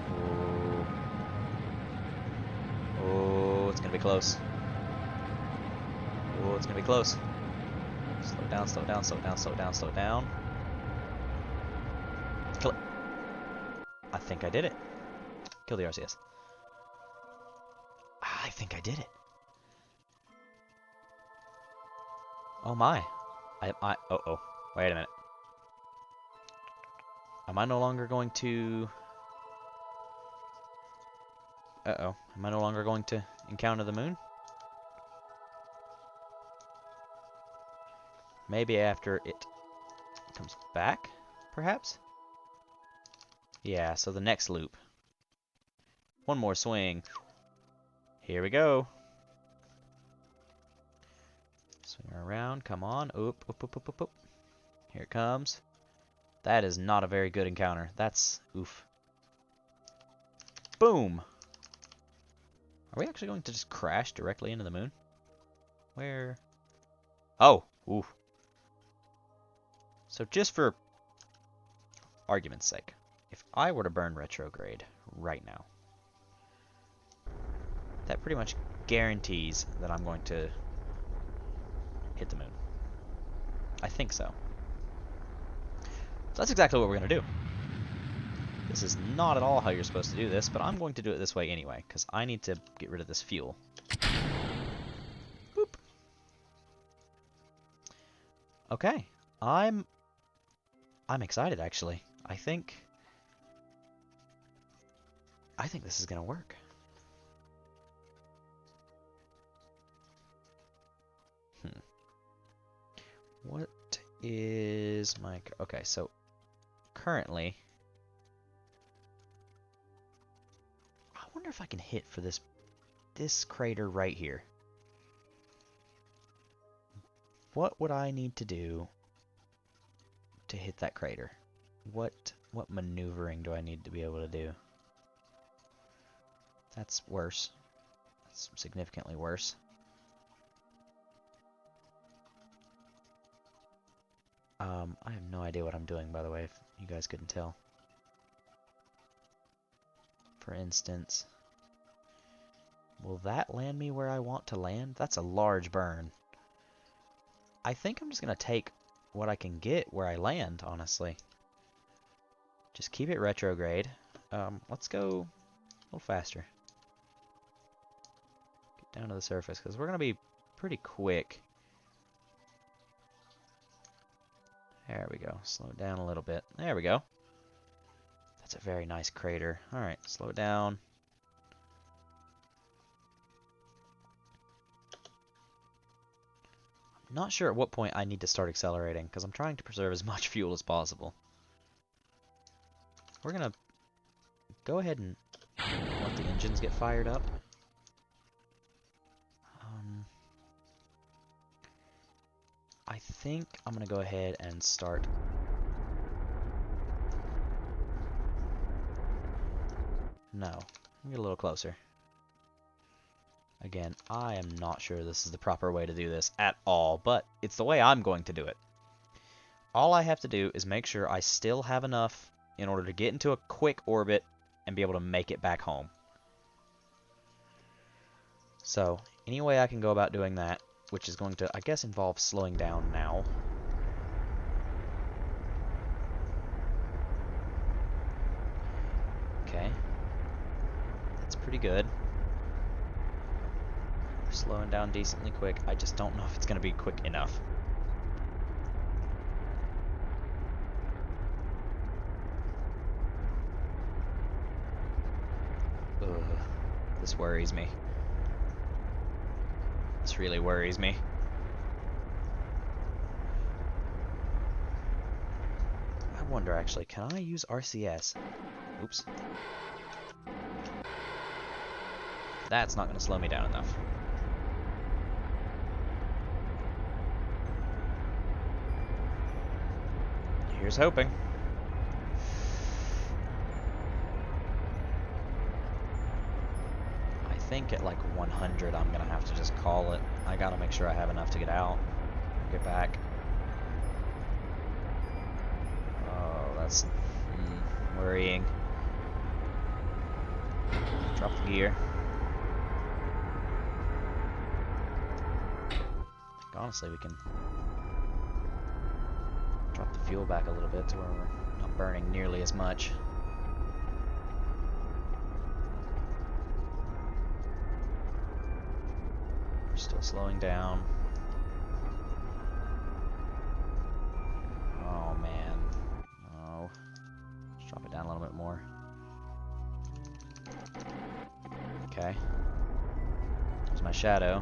Speaker 2: Oh. Oh, it's going to be close. Oh, it's gonna be close. Slow down, slow down, slow down, slow down, slow down. Kill it. I think I did it. Kill the RCS. I think I did it. Oh my. Uh-oh. Wait a minute. Am I no longer going to... Uh-oh. Am I no longer going to encounter the moon? Maybe after it comes back, perhaps? Yeah, so the next loop. One more swing. Here we go. Swing around, come on. Oop, oop, oop, oop, oop, oop. Here it comes. That is not a very good encounter. That's oof. Boom! Are we actually going to just crash directly into the moon? Where? Oh, oof. So just for argument's sake, if I were to burn retrograde right now, that pretty much guarantees that I'm going to hit the moon. I think so. So that's exactly what we're going to do. This is not at all how you're supposed to do this, but I'm going to do it this way anyway, because I need to get rid of this fuel. Boop. Okay, I'm excited, actually. I think this is gonna work. What is my... Okay, so currently... I wonder if I can hit for this crater right here. What would I need to do to hit that crater? What maneuvering do I need to be able to do? That's worse. That's significantly worse. I have no idea what I'm doing, by the way, if you guys couldn't tell. For instance, will that land me where I want to land? That's a large burn. I think I'm just going to take what I can get where I land, honestly. Just keep it retrograde. Let's go a little faster. Get down to the surface, because we're going to be pretty quick. There we go. Slow it down a little bit. There we go. That's a very nice crater. Alright, slow it down. I'm not sure at what point I need to start accelerating, because I'm trying to preserve as much fuel as possible. We're going to go ahead and let the engines get fired up. I think I'm going to go ahead and start... No. Get a little closer. Again, I am not sure this is the proper way to do this at all, but it's the way I'm going to do it. All I have to do is make sure I still have enough in order to get into a quick orbit and be able to make it back home. So, any way I can go about doing that, which is going to, I guess, involve slowing down now. Okay. That's pretty good. We're slowing down decently quick. I just don't know if it's going to be quick enough. Ugh. This worries me. This really worries me. I wonder, actually, can I use RCS? Oops. That's not going to slow me down enough. Here's hoping. I think at like 100 I'm going to have to just call it. I got to make sure I have enough to get out. Get back. Oh, that's worrying. Drop the gear. Honestly, we can drop the fuel back a little bit to where we're not burning nearly as much. We're still slowing down. Oh man. Oh. Let's drop it down a little bit more. Okay. There's my shadow.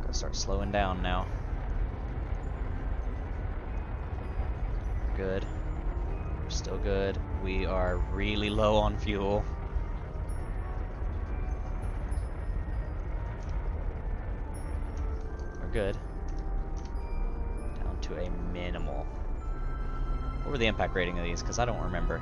Speaker 2: Gotta start slowing down now. Good. We're still good. We are really low on fuel. We're good. Down to a minimal. What were the impact rating of these? Because I don't remember.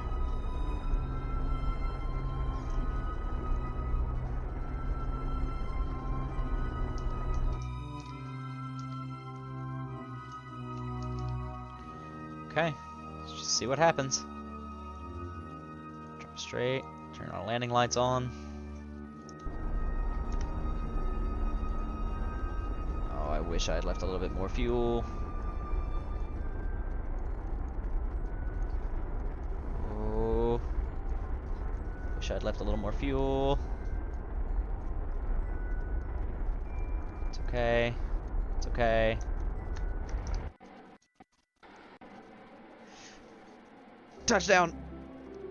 Speaker 2: Okay, let's just see what happens. Drop straight, turn our landing lights on. Oh, I wish I had left a little bit more fuel. Oh, wish I had left a little more fuel. It's okay. It's okay. Touchdown!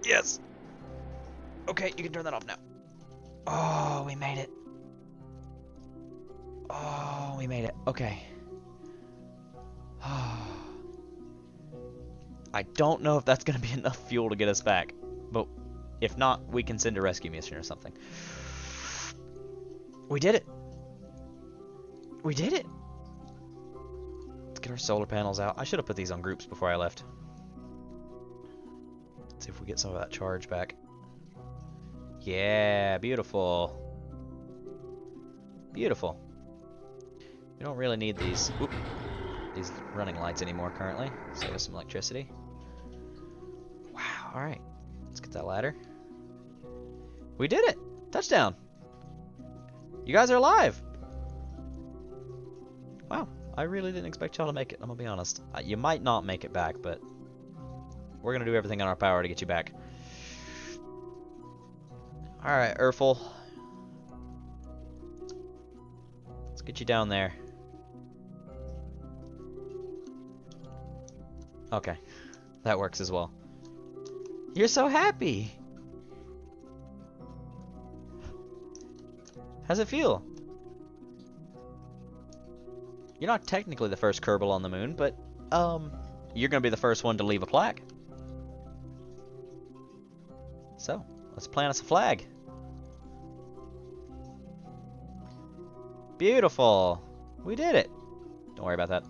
Speaker 2: Yes! Okay, you can turn that off now. Oh, we made it. Oh, we made it. Okay. I don't know if that's going to be enough fuel to get us back. But if not, we can send a rescue mission or something. We did it. We did it. Let's get our solar panels out. I should have put these on groups before I left. Let's see if we get some of that charge back. Yeah, beautiful. Beautiful. We don't really need these running lights anymore currently. Save us some electricity. Wow, alright. Let's get that ladder. We did it! Touchdown! You guys are alive! Wow, I really didn't expect y'all to make it, I'm gonna be honest. You might not make it back, but we're gonna do everything in our power to get you back. Alright, Urfel. Let's get you down there. Okay, that works as well. You're so happy! How's it feel? You're not technically the first Kerbal on the moon, but, you're gonna be the first one to leave a plaque. So, let's plant us a flag. Beautiful! We did it! Don't worry about that.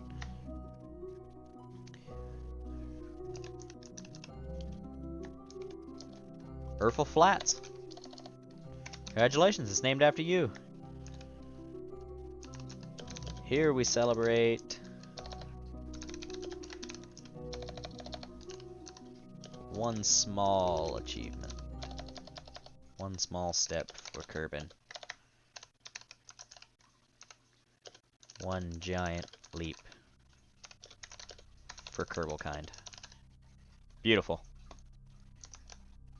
Speaker 2: Urfel Flats. Congratulations, it's named after you. Here we celebrate one small achievement. One small step for Kerbin. One giant leap for Kerbal kind. Beautiful.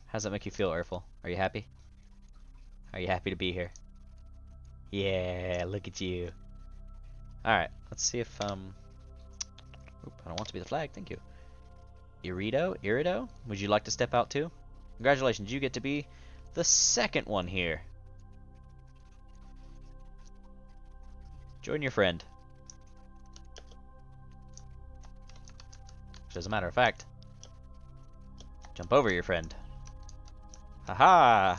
Speaker 2: How's that make you feel, Urfel? Are you happy? Are you happy to be here? Yeah, look at you. Alright, let's see if, Oop, I don't want to be the flag, thank you. Irido, would you like to step out too? Congratulations, you get to be the second one here. Join your friend. Which, as a matter of fact, jump over your friend. Haha!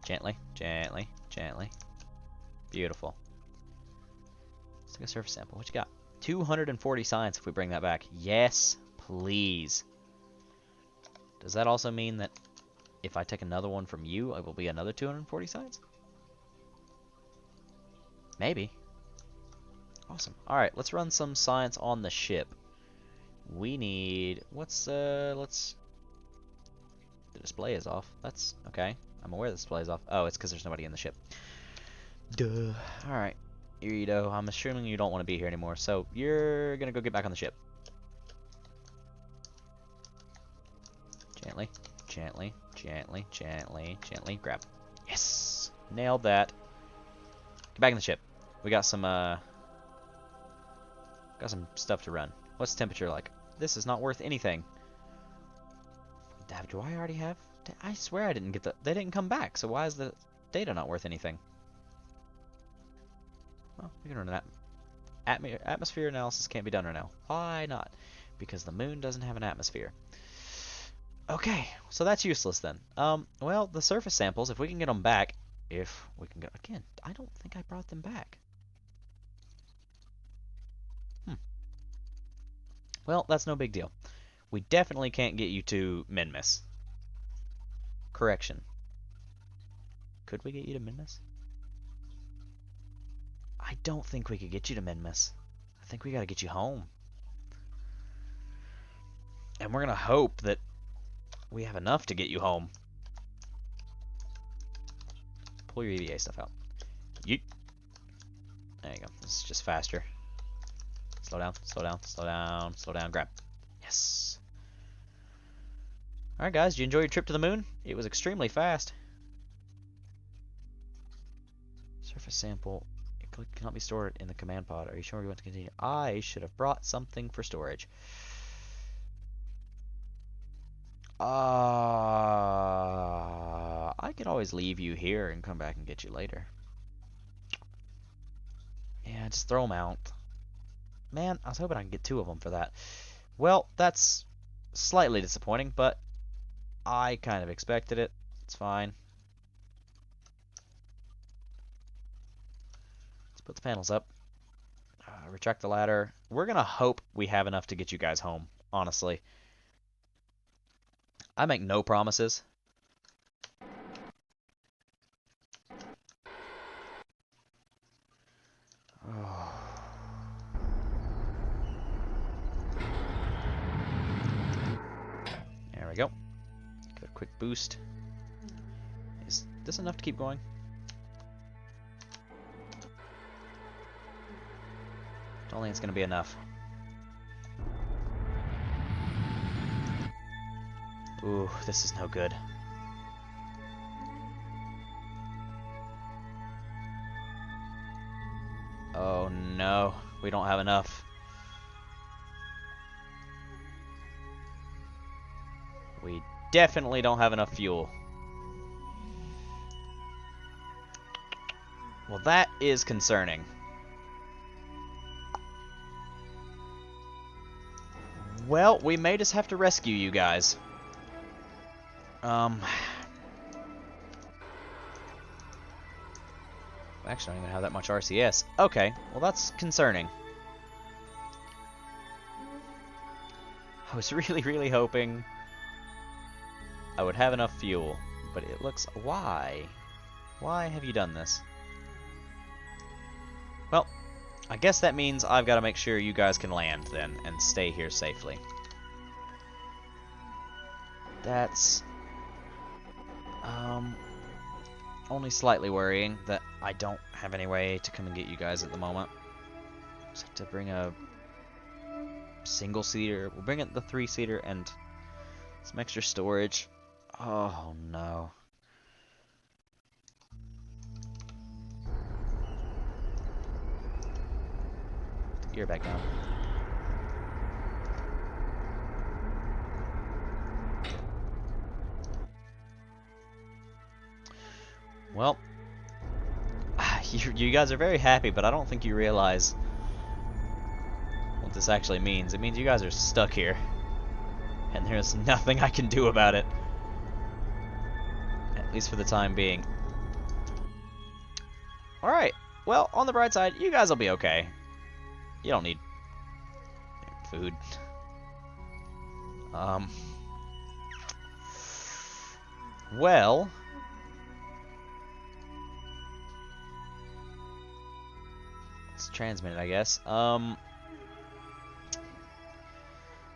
Speaker 2: Gently, gently, gently. Beautiful. Let's take a surface sample. What you got? 240 science if we bring that back. Yes, please. Does that also mean that if I take another one from you, it will be another 240 science? Maybe. Awesome. Alright, let's run some science on the ship. We need... let's... The display is off. That's okay. I'm aware the display is off. Oh, it's because there's nobody in the ship. Duh. Alright. Irido, I'm assuming you don't want to be here anymore, so you're gonna go get back on the ship. Gently, gently, gently, gently, gently. Grab. Yes! Nailed that. Get back in the ship. We got some stuff to run. What's the temperature like? This is not worth anything. Do I already have? I swear I didn't get the... They didn't come back, so why is the data not worth anything? Well, we can run that. Atmosphere analysis can't be done right now. Why not? Because the moon doesn't have an atmosphere. Okay, so that's useless then. Well, the surface samples, if we can get them back, if we can get... Again, I don't think I brought them back. Well, that's no big deal. We definitely can't get you to Minmus. Correction. Could we get you to Minmus? I don't think we could get you to Minmus. I think we gotta get you home. And we're gonna hope that we have enough to get you home. Pull your EVA stuff out. Yeet. There you go. This is just faster. Slow down, slow down, slow down, slow down, grab. Yes. Alright guys, did you enjoy your trip to the moon? It was extremely fast. Surface sample. It cannot be stored in the command pod. Are you sure we want to continue? I should have brought something for storage. I could always leave you here and come back and get you later. Yeah, just throw them out. Man, I was hoping I could get 2 of them for that. Well, that's slightly disappointing, but I kind of expected it. It's fine. Let's put the panels up. Retract the ladder. We're gonna hope we have enough to get you guys home, honestly. I make no promises. Oh. There we go. Give it a quick boost. Is this enough to keep going? Don't think it's gonna be enough. Ooh, this is no good. Oh no, we don't have enough. We definitely don't have enough fuel. Well, that is concerning. Well, we may just have to rescue you guys. Actually, I don't even have that much RCS. Okay, well that's concerning. I was really hoping I would have enough fuel, but it looks... Why? Why have you done this? Well, I guess that means I've got to make sure you guys can land then, and stay here safely. That's... only slightly worrying that I don't have any way to come and get you guys at the moment. Just have to bring a single-seater. We'll bring it the 3-seater and some extra storage. Oh no. Put the gear back down. Well, you guys are very happy, but I don't think you realize what this actually means. It means you guys are stuck here, and there's nothing I can do about it. At least for the time being. Alright, well, on the bright side, you guys will be okay. You don't need food. Well... It's transmitted, I guess.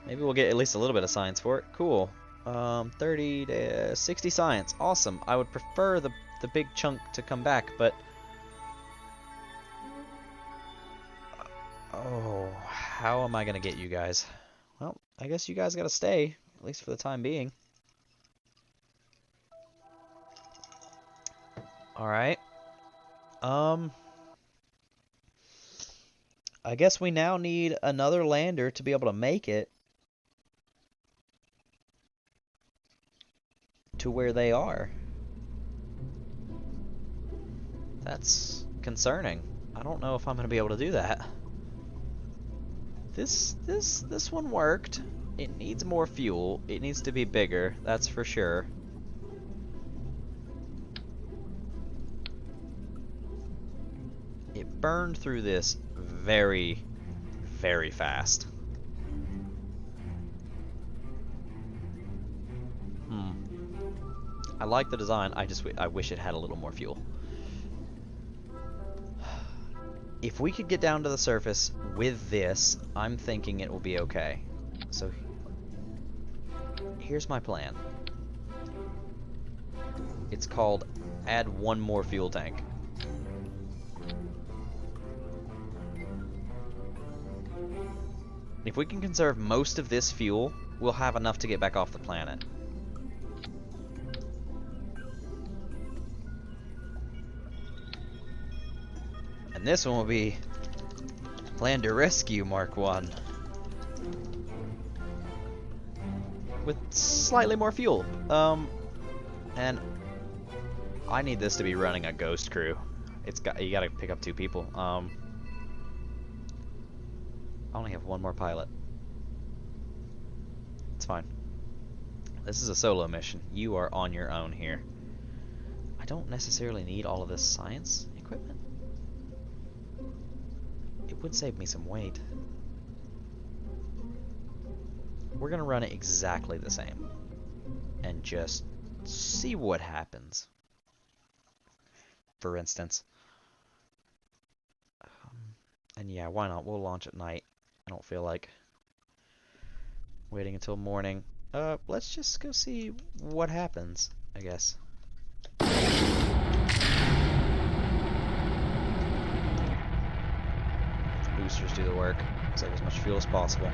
Speaker 2: Maybe we'll get at least a little bit of science for it. Cool. 30 to 60 science. Awesome. I would prefer the big chunk to come back, but... Oh, how am I gonna get you guys? Well, I guess you guys gotta stay, at least for the time being. Alright. I guess we now need another lander to be able to make it to where they are. That's concerning. I don't know if I'm going to be able to do that. This one worked. It needs more fuel. It needs to be bigger, that's for sure. It burned through this very fast. I like the design, I wish it had a little more fuel. If we could get down to the surface with this, I'm thinking it will be okay. So here's my plan. It's called add one more fuel tank. If we can conserve most of this fuel, we'll have enough to get back off the planet. And this one will be Lander Rescue Mark 1. with slightly more fuel. And I need this to be running a ghost crew. You gotta pick up 2 people. I only have 1 more pilot. It's fine. This is a solo mission. You are on your own here. I don't necessarily need all of this science equipment. It would save me some weight. We're gonna run it exactly the same and just see what happens. For instance. And yeah, why not? We'll launch at night. I don't feel like waiting until morning. Let's just go see what happens, I guess. Boosters do the work. Save as much fuel as possible.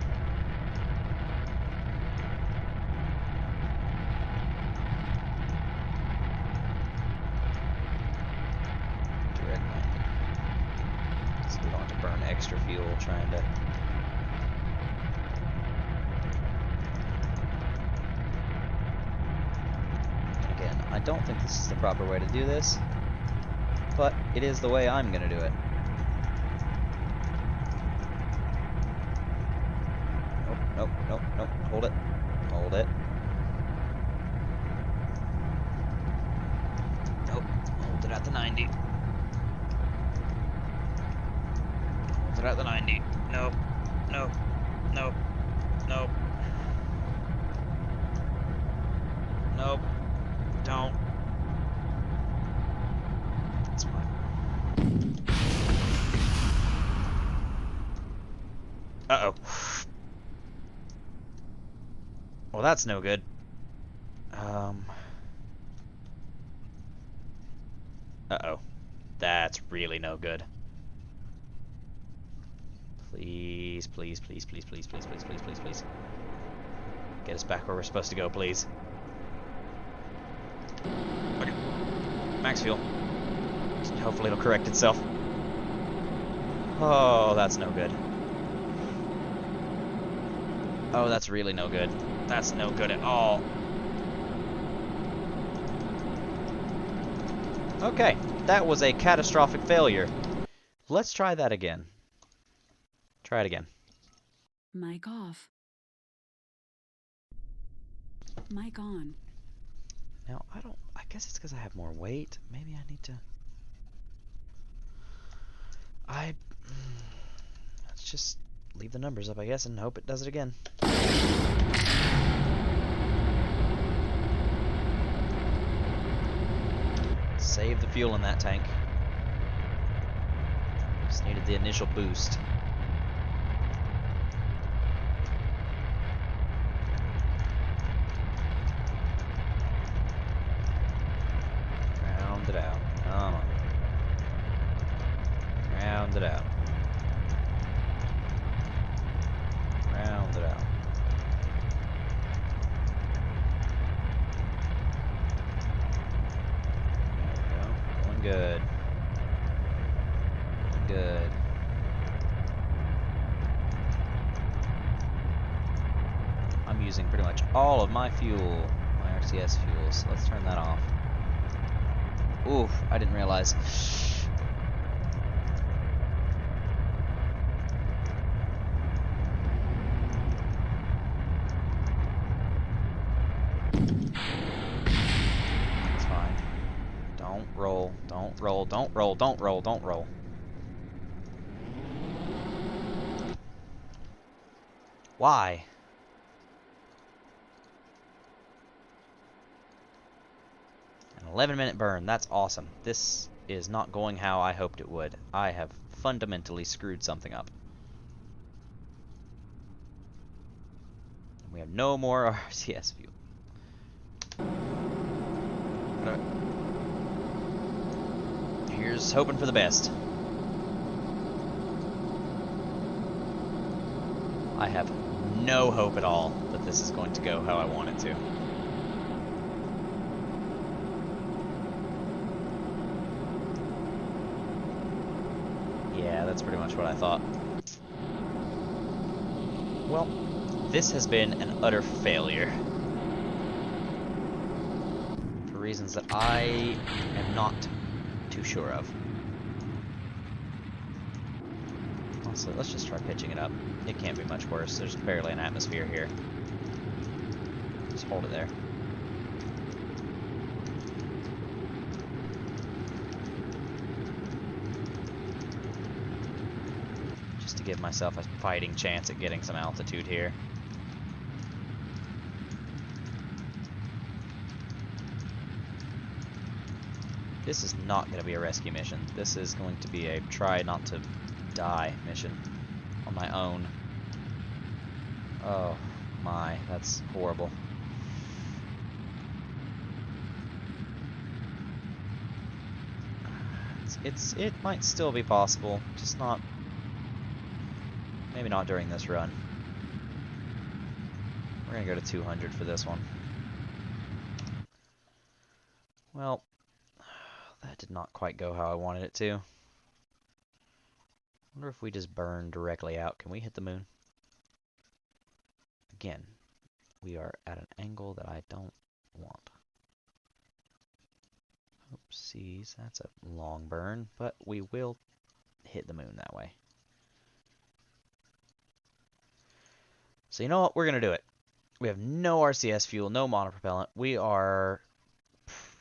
Speaker 2: Direct landing. So we don't have to burn extra fuel trying to... Again, I don't think this is the proper way to do this, but it is the way I'm gonna do it. Nope, nope, nope, nope. Hold it. Hold it. Nope. Hold it at the 90. Hold it at the 90. Nope. Nope. Nope. Nope. Nope. Don't. That's fine. Uh-oh. Well, that's no good. Uh-oh. That's really no good. Please, please, please, please, please, please, please, please, please, please. Get us back where we're supposed to go, please. Okay. Max fuel. Hopefully it'll correct itself. Oh, that's no good. Oh, that's really no good. That's no good at all. Okay, that was a catastrophic failure. Let's try that again. Try it again.
Speaker 3: Mic off. Mic on.
Speaker 2: Now, I guess it's because I have more weight. Maybe I need to... Let's just leave the numbers up, I guess, and hope it does it again. Save the fuel in that tank. Just needed the initial boost. Round it out. Come on. Round it out. Round it out. Good. Good. I'm using pretty much all of my fuel, my RCS fuel, so let's turn that off. Oof, I didn't realize. Roll, don't roll, don't roll, don't roll, don't roll. Why? An 11-minute burn, that's awesome. This is not going how I hoped it would. I have fundamentally screwed something up. We have no more RCS fuel. Here's hoping for the best. I have no hope at all that this is going to go how I want it to. Yeah, that's pretty much what I thought. Well, this has been an utter failure. reasons that I am not too sure of. Also, let's just try pitching it up. It can't be much worse. There's barely an atmosphere here. Just hold it there. Just to give myself a fighting chance at getting some altitude here. This is not going to be a rescue mission. This is going to be a try not to die mission on my own. Oh my, that's horrible. It might still be possible, just not, maybe not during this run. We're gonna go to 200 for this one. Well, that did not quite go how I wanted it to. Wonder if we just burn directly out. Can we hit the moon? Again, we are at an angle that I don't want. Oopsies, that's a long burn, but we will hit the moon that way. So you know what? We're going to do it. We have no RCS fuel, no monopropellant. We are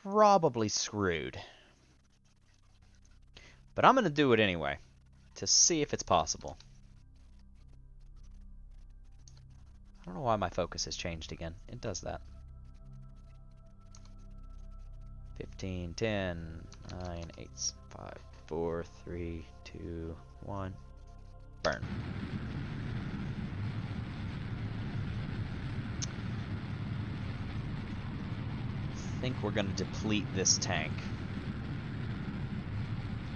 Speaker 2: probably screwed. But I'm going to do it anyway, to see if it's possible. I don't know why my focus has changed again. It does that. 15, 10, 9, 8, 5, 4, 3, 2, 1. Burn. I think we're going to deplete this tank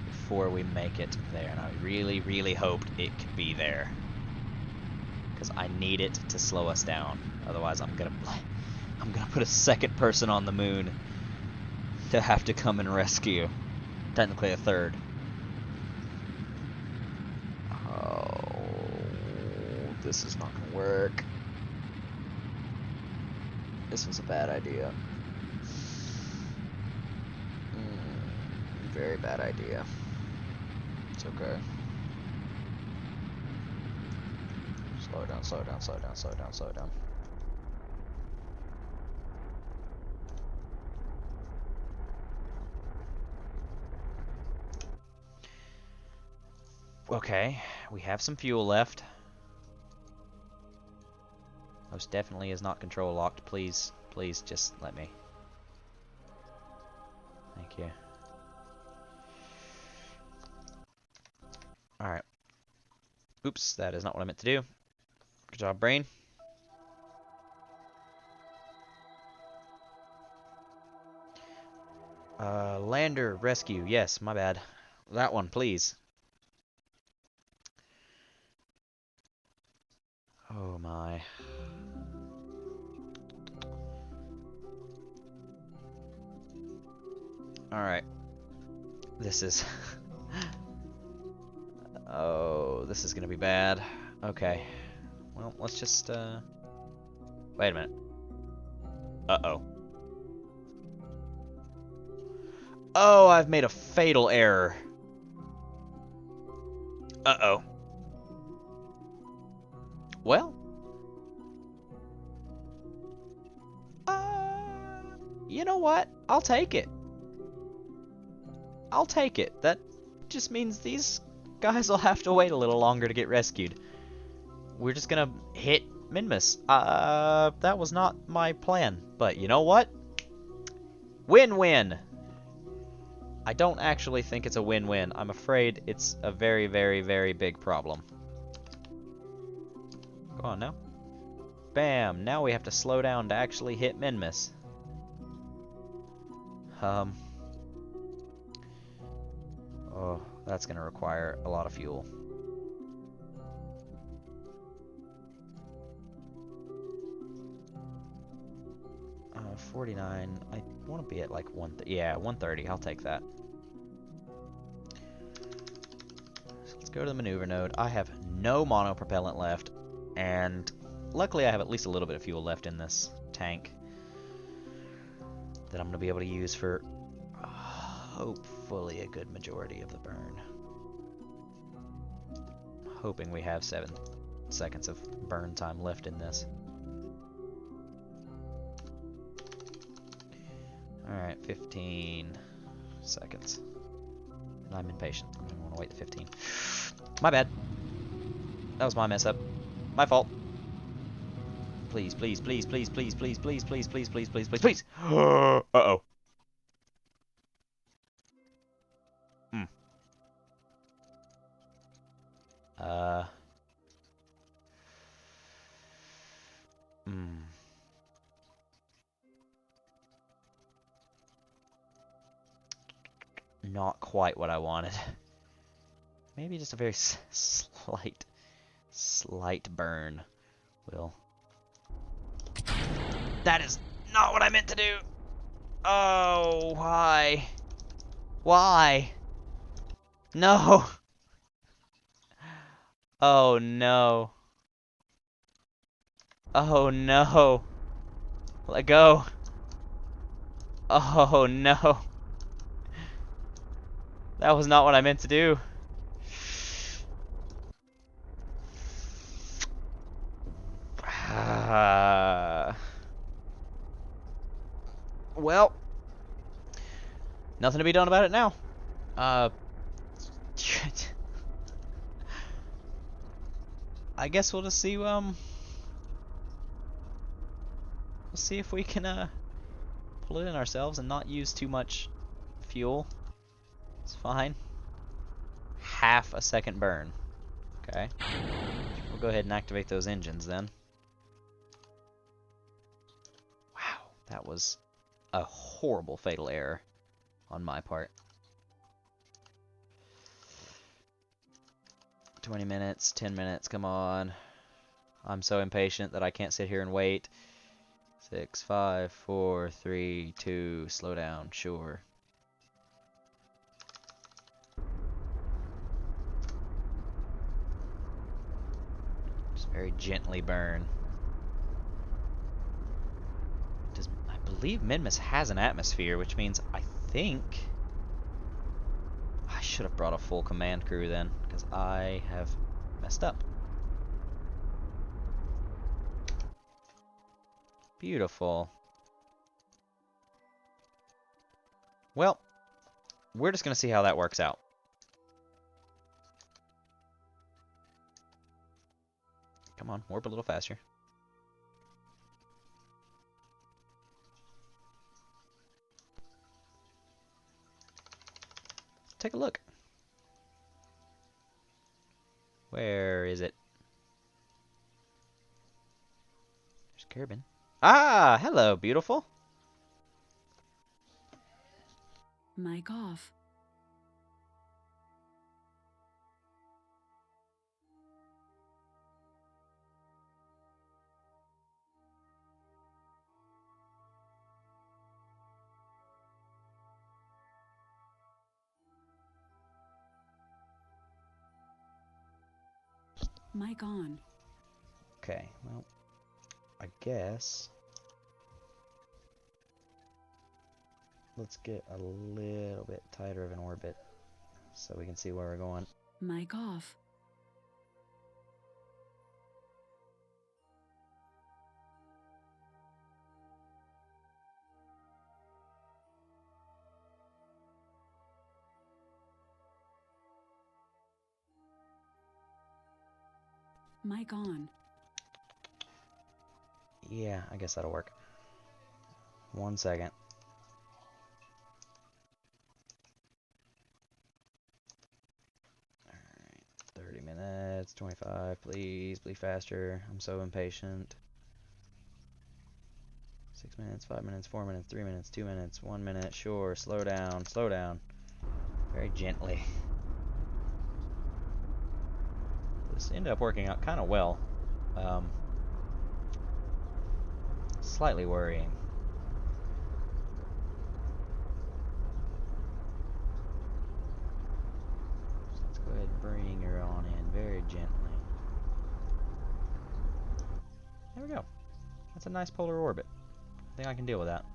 Speaker 2: before we make it there. And I really, really hoped it could be there, because I need it to slow us down. Otherwise, I'm gonna put a second person on the moon to have to come and rescue. Technically a third. Oh, this is not gonna work. This was a bad idea. Very bad idea. It's okay. Slow down, slow down, slow down, slow down, slow down. Okay, we have some fuel left. Most definitely is not control locked. Please, please just let me. Thank you. Alright. Oops, that is not what I meant to do. Good job, brain. Lander rescue. Yes, my bad. That one, please. Oh my. Alright. This is... Oh, this is gonna be bad. Okay. Well, let's just, wait a minute. Uh-oh. Oh, I've made a fatal error. Uh-oh. Well. You know what? I'll take it. I'll take it. That just means these guys will have to wait a little longer to get rescued. We're just gonna hit Minmus. That was not my plan. But you know what? Win-win! I don't actually think it's a win-win. I'm afraid it's a very, very, very big problem. Go on now. Bam! Now we have to slow down to actually hit Minmus. Oh, that's gonna require a lot of fuel. 49. I want to be at like 130. I'll take that. So let's go to the maneuver node. I have no monopropellant left, and luckily I have at least a little bit of fuel left in this tank. that I'm going to be able to use for hopefully a good majority of the burn. Hoping we have 7 seconds of burn time left in this. Alright, 15 seconds. I'm impatient. I'm going to want to wait the 15. My bad. That was my mess up. My fault. Please, please, please, please, please, please, please, please, please, please, please, please, please. Uh-oh. Hmm. Not quite what I wanted. Maybe just a very slight burn will. That is not what I meant to do. Oh, why? Why? No. Oh no. Oh no. Let go. Oh no. That was not what I meant to do. Well, nothing to be done about it now. I guess we'll just see. We'll see if we can pull it in ourselves and not use too much fuel. It's fine. Half a second burn. Okay. We'll go ahead and activate those engines then. Wow, that was a horrible fatal error on my part. 20 minutes, 10 minutes, come on. I'm so impatient that I can't sit here and wait. 6, 5, 4, 3, 2, slow down, sure. Just very gently burn. I believe Minmus has an atmosphere, which means I think I should have brought a full command crew then, because I have messed up. Beautiful. Well, we're just going to see how that works out. Come on, warp a little faster. Take a look. Where is it? There's Kerbin. Ah, hello, beautiful.
Speaker 3: Mic off. Mic on.
Speaker 2: Okay, well, I guess let's get a little bit tighter of an orbit so we can see where we're going.
Speaker 3: Mic off. Mic on.
Speaker 2: Yeah, I guess that'll work. 1 second. Alright, 30 minutes, 25, please, be faster. I'm so impatient. 6 minutes, 5 minutes, 4 minutes, 3 minutes, 2 minutes, 1 minute, sure, slow down, slow down. Very gently. This ended up working out kind of well. Slightly worrying. Let's go ahead and bring her on in very gently. There we go. That's a nice polar orbit. I think I can deal with that.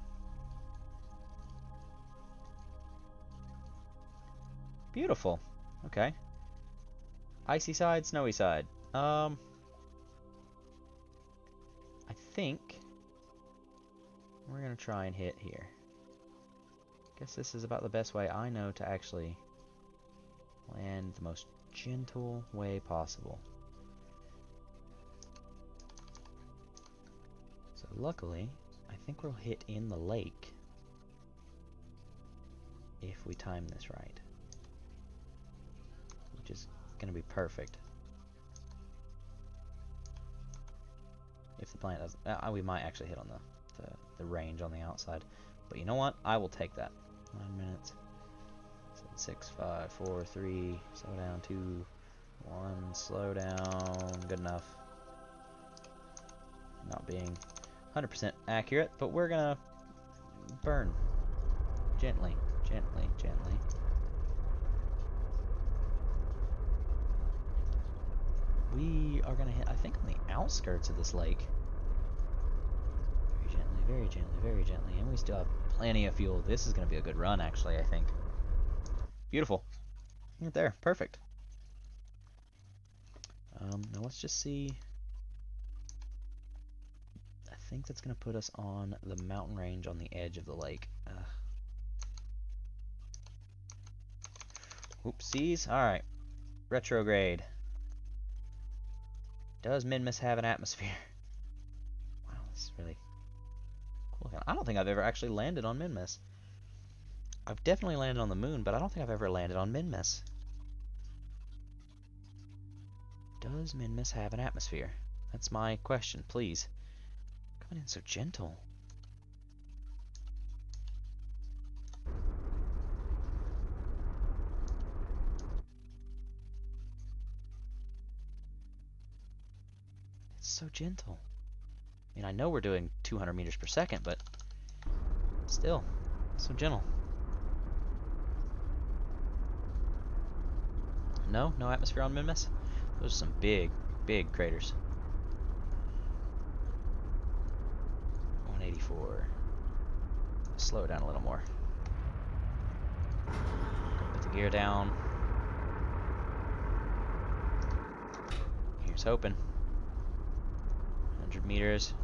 Speaker 2: Beautiful. Okay. Icy side, snowy side. I think we're gonna try and hit here. Guess this is about the best way I know to actually land the most gentle way possible. So luckily, I think we'll hit in the lake if we time this right, which is gonna be perfect. If the planet doesn't, we might actually hit on the range on the outside, but you know what? I will take that. 9 minutes. 7, 6, 5, 4, 3. Slow down. 2, 1. Slow down. Good enough. Not being 100% accurate, but we're gonna burn gently, gently, gently. We are gonna hit, I think, on the outskirts of this lake. Very gently, very gently, very gently, and we still have plenty of fuel. This is gonna be a good run, actually, I think. Beautiful. Right there, perfect. Now let's just see. I think that's gonna put us on the mountain range on the edge of the lake. Oopsies. Alright. Retrograde. Does Minmus have an atmosphere? Wow, this is really cool. I don't think I've ever actually landed on Minmus. I've definitely landed on the moon, but I don't think I've ever landed on Minmus. Does Minmus have an atmosphere? That's my question, please. Coming in so gentle. It's so gentle. I mean, I know we're doing 200 meters per second, but still, so gentle. No? No atmosphere on Minmus? Those are some big, big craters. 184. Slow it down a little more. Put the gear down. Here's hoping. 100 meters.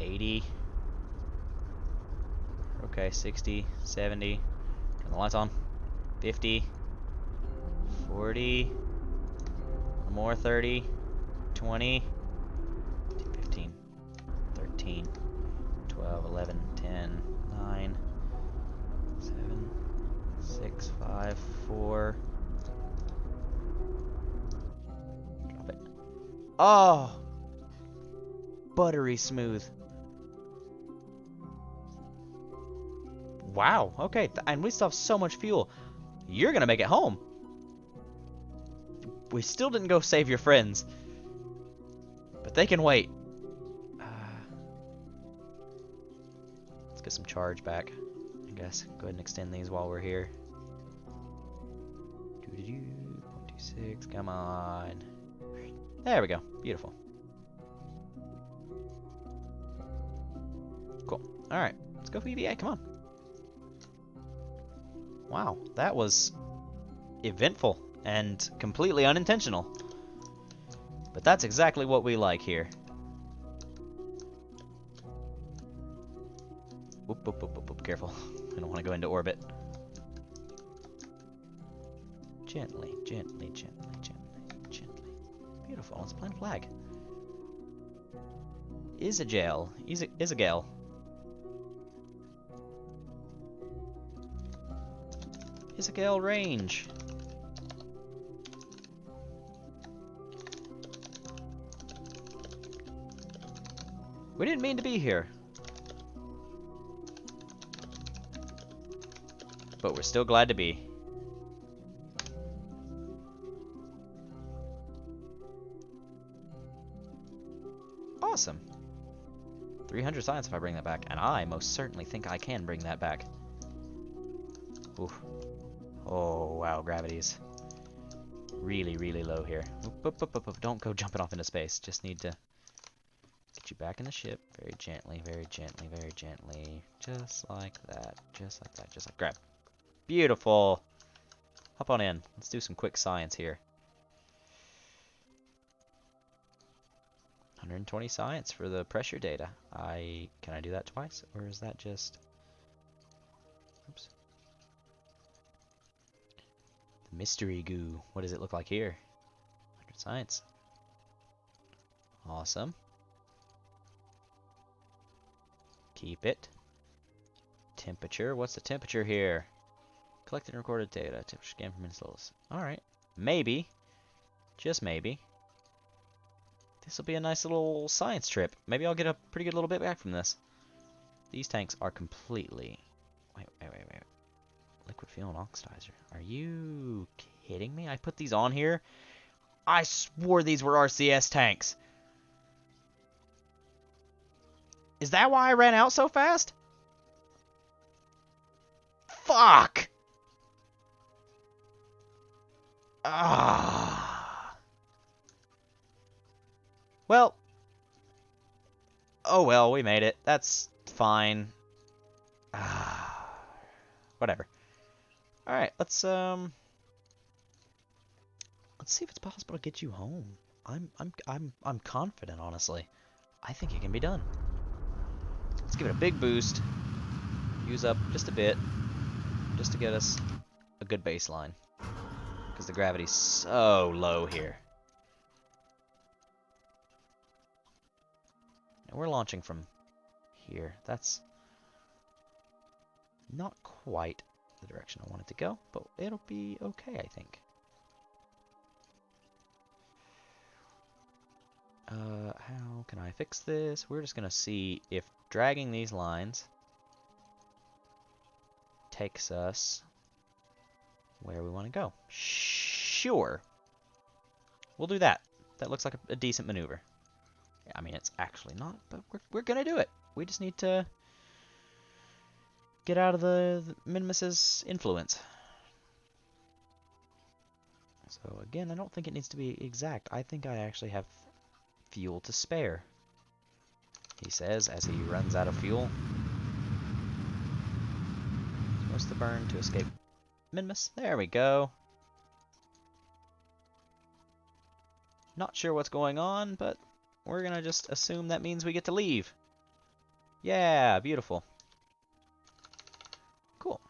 Speaker 2: 80. Okay, 60, 70. Turn the lights on. 50. 40. One more, 30. 20. 15. 13. 12, 11, 10, 9, 7, 6, 5, 4. Drop it. Oh! Buttery smooth. Wow, okay, and we still have so much fuel. You're gonna make it home. We still didn't go save your friends. But they can wait. Let's get some charge back, I guess. Go ahead and extend these while we're here. 0.26, come on. There we go, beautiful. Cool, alright, let's go for EVA, come on. Wow, that was eventful and completely unintentional. But that's exactly what we like here. Whoop, whoop, whoop, whoop, whoop, careful. I don't want to go into orbit. Gently, gently, gently, gently, gently. Beautiful, let's plant a flag. Isagale. Isagale. Isagale range. We didn't mean to be here. But we're still glad to be. Awesome. 300 science if I bring that back. And I most certainly think I can bring that back. Oof. Oh, wow, gravity is really, really low here. Oop, oop, oop, oop, oop. Don't go jumping off into space. Just need to get you back in the ship. Very gently, very gently, very gently. Just like that. Just like that. Just like grab. Beautiful. hop on in. Let's do some quick science here. 120 science for the pressure data. Can I do that twice, or is that just... Oops. The mystery goo. What does it look like here? 100 science. Awesome. Keep it. Temperature. What's the temperature here? Collected and recorded data. Temperature scan from installs. Alright. Maybe. Just maybe. This will be a nice little science trip. Maybe I'll get a pretty good little bit back from this. These tanks are completely... Wait. Liquid fuel and oxidizer. Are you kidding me? I put these on here? I swore these were RCS tanks. Is that why I ran out so fast? Fuck! Ah. Well. Oh well, we made it. That's fine. Whatever. Alright, let's see if it's possible to get you home. I'm confident, honestly. I think it can be done. Let's give it a big boost. Use up just a bit. Just to get us a good baseline. Because the gravity's so low here. And we're launching from here. That's not quite the direction I want it to go, but it'll be okay, I think. How can I fix this? We're just going to see if dragging these lines takes us where we want to go. Sure. We'll do that. That looks like a decent maneuver. I mean, it's actually not, but we're going to do it. We just need to get out of the Minimus's influence. So again, I don't think it needs to be exact. I think I actually have fuel to spare, he says as he runs out of fuel. What's the burn to escape Minimus? There we go. Not sure what's going on, but we're gonna just assume that means we get to leave. Yeah, beautiful. Cool.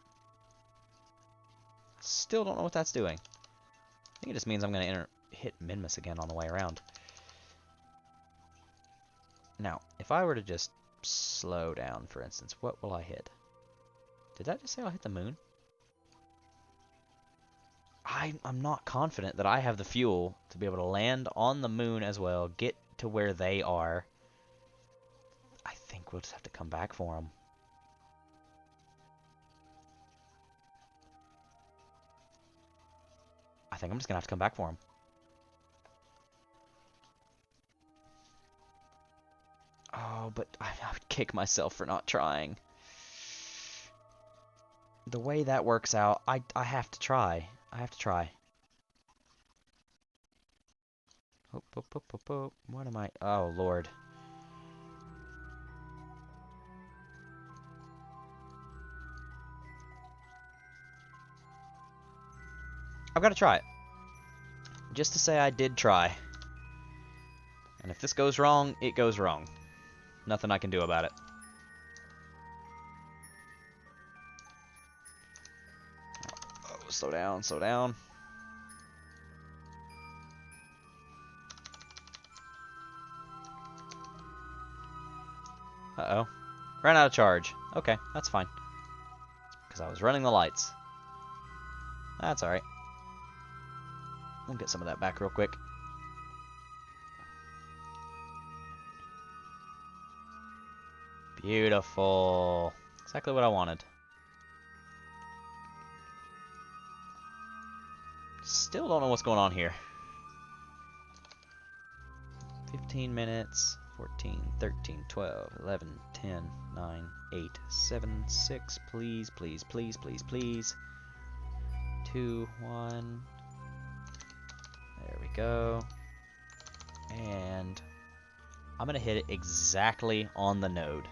Speaker 2: Still don't know what that's doing. I think it just means I'm gonna hit Minimus again on the way around. Now, if I were to just slow down, for instance, what will I hit? Did that just say I'll hit the moon? I'm not confident that I have the fuel to be able to land on the moon as well, get to where they are. I think we'll just have to come back for them. I think I'm just going to have to come back for them. Oh, but I would kick myself for not trying. The way that works out, I have to try. I have to try. Oh. What am I? Oh, Lord. I've got to try it. Just to say I did try. And if this goes wrong, it goes wrong. Nothing I can do about it. Oh, slow down, slow down. Uh-oh. Ran out of charge. Okay, that's fine. Because I was running the lights. That's alright. We'll get some of that back real quick. Beautiful. Exactly what I wanted. Still don't know what's going on here. 15 minutes. 14, 13, 12, 11, 10, 9, 8, 7, 6. Please, please, please, please, please. 2, 1. There we go. And I'm going to hit it exactly on the node.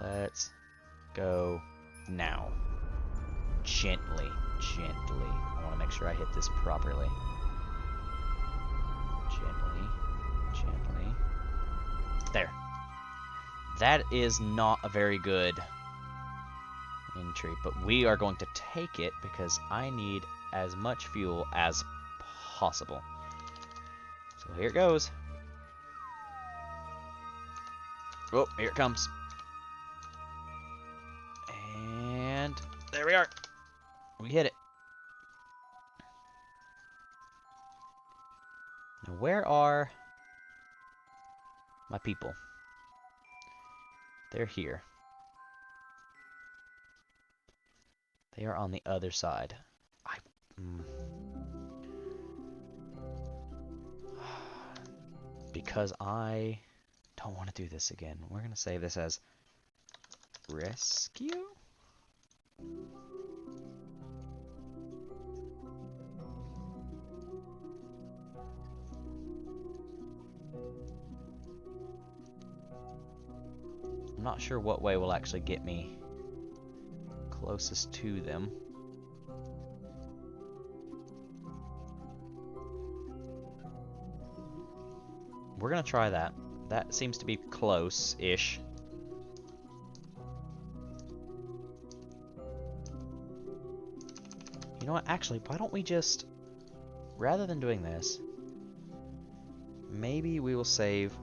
Speaker 2: Let's Go now. Gently, gently. I want to make sure I hit this properly. Gently, gently. There. That is not a very good entry, but we are going to take it because I need as much fuel as possible. So here it goes. Oh, here it comes. And there we are. We hit it. Now where are my people? They're here. They are on the other side. Because I don't want to do this again. We're going to save this as rescue? I'm not sure what way will actually get me closest to them. We're gonna try that. That seems to be close-ish. You know what? Actually, why don't we just, rather than doing this, maybe we will save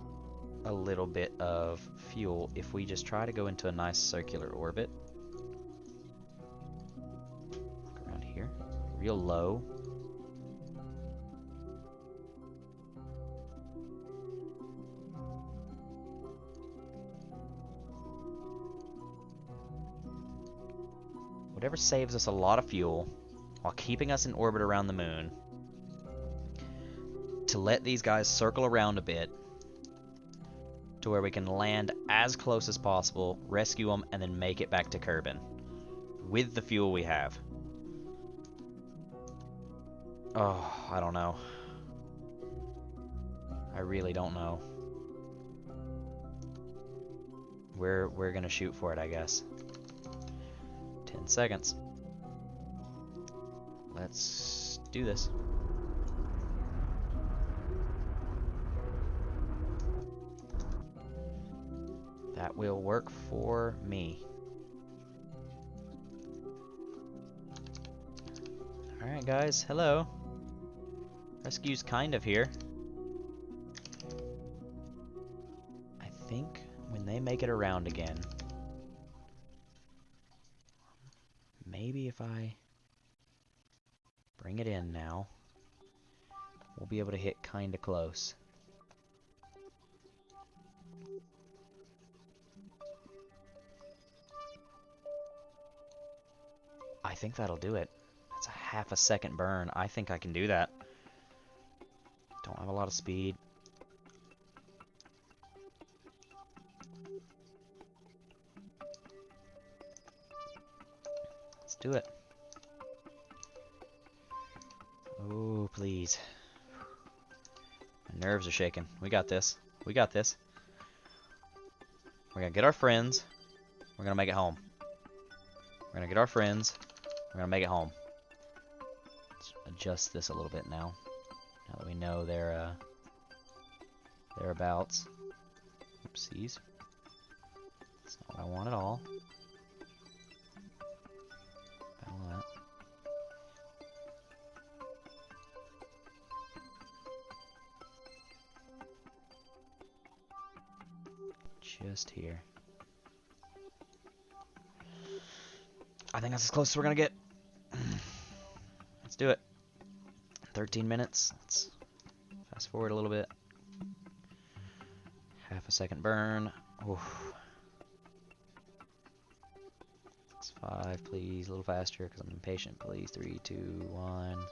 Speaker 2: a little bit of fuel if we just try to go into a nice circular orbit. Look around here. Real low. Whatever saves us a lot of fuel while keeping us in orbit around the moon, to let these guys circle around a bit to where we can land as close as possible, rescue them, and then make it back to Kerbin with the fuel we have. Oh, I don't know. I really don't know. We're gonna shoot for it, I guess. 10 seconds. Let's do this. That will work for me. Alright guys, hello. Rescue's kind of here. I think when they make it around again, maybe if I bring it in now, we'll be able to hit kinda close. I think that'll do it. That's a half a second burn. I think I can do that. Don't have a lot of speed. Let's do it. Oh, please. My nerves are shaking. We got this. We got this. We're gonna get our friends. We're gonna make it home. We're gonna get our friends. We're gonna make it home. Let's adjust this a little bit now. Now that we know their thereabouts. Oopsies. That's not what I want at all. Battle that. Just here. I think that's as close as we're gonna get. Let's do it. 13 minutes. Let's fast forward a little bit. Half a second burn. Oof. It's 5, please. A little faster because I'm impatient, please. 3, 2, 1.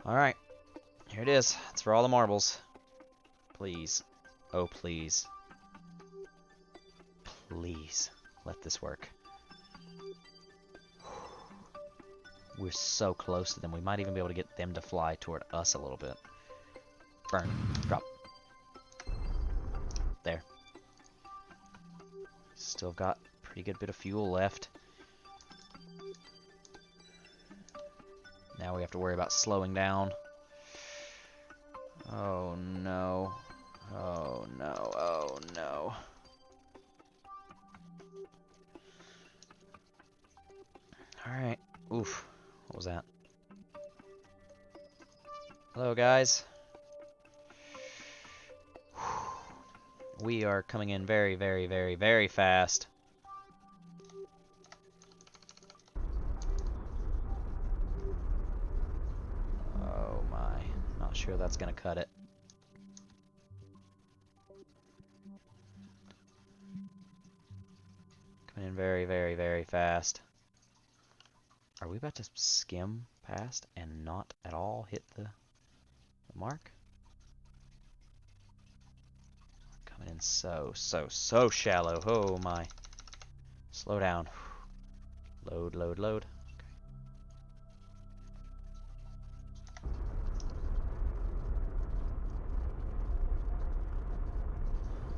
Speaker 2: Alright. Here it is. It's for all the marbles. Please. Oh, please. Please. Let this work. We're so close to them. We might even be able to get them to fly toward us a little bit. Burn. Drop. There. Still got a pretty good bit of fuel left. Now we have to worry about slowing down. Oh no. Oh no. Oh no. Alright. Oof. What was that? Hello, guys. We are coming in very, very, very, very fast. Oh my. Not sure that's gonna cut it. Coming in very, very, very fast. Are we about to skim past and not at all hit the mark? Coming in so shallow. Oh my. Slow down. Load, load, load. Okay.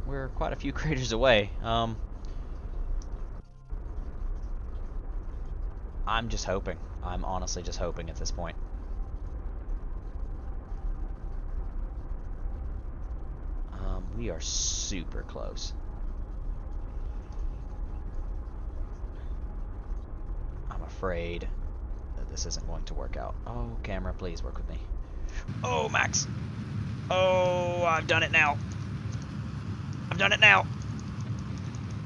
Speaker 2: We're quite a few craters away. I'm just hoping. I'm honestly just hoping at this point. We are super close. I'm afraid that this isn't going to work out. Oh, camera, please work with me. Oh, Max. Oh, I've done it now. I've done it now.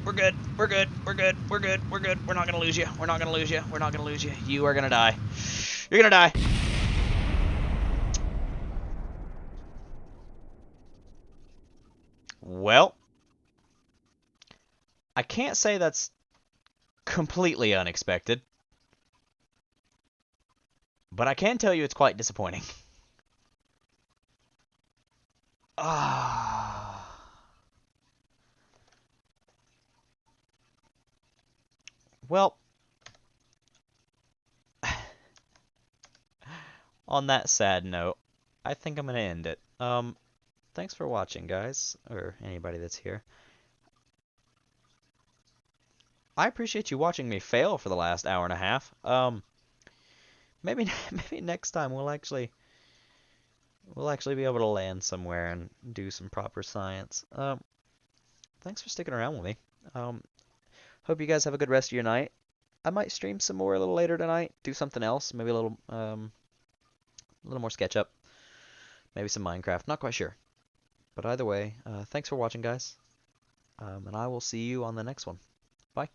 Speaker 2: We're good. We're good. We're good. We're good. We're good. We're not going to lose you. We're not going to lose you. We're not going to lose you. You are going to die. You're going to die. Well, I can't say that's completely unexpected, but I can tell you it's quite disappointing. Ah. Well, on that sad note, I think I'm going to end it. Thanks for watching, guys, or anybody that's here. I appreciate you watching me fail for the last hour and a half. Maybe next time we'll actually be able to land somewhere and do some proper science. Thanks for sticking around with me. Hope you guys have a good rest of your night. I might stream some more a little later tonight, do something else, maybe a little more SketchUp, maybe some Minecraft, not quite sure. But either way, thanks for watching, guys, and I will see you on the next one. Bye.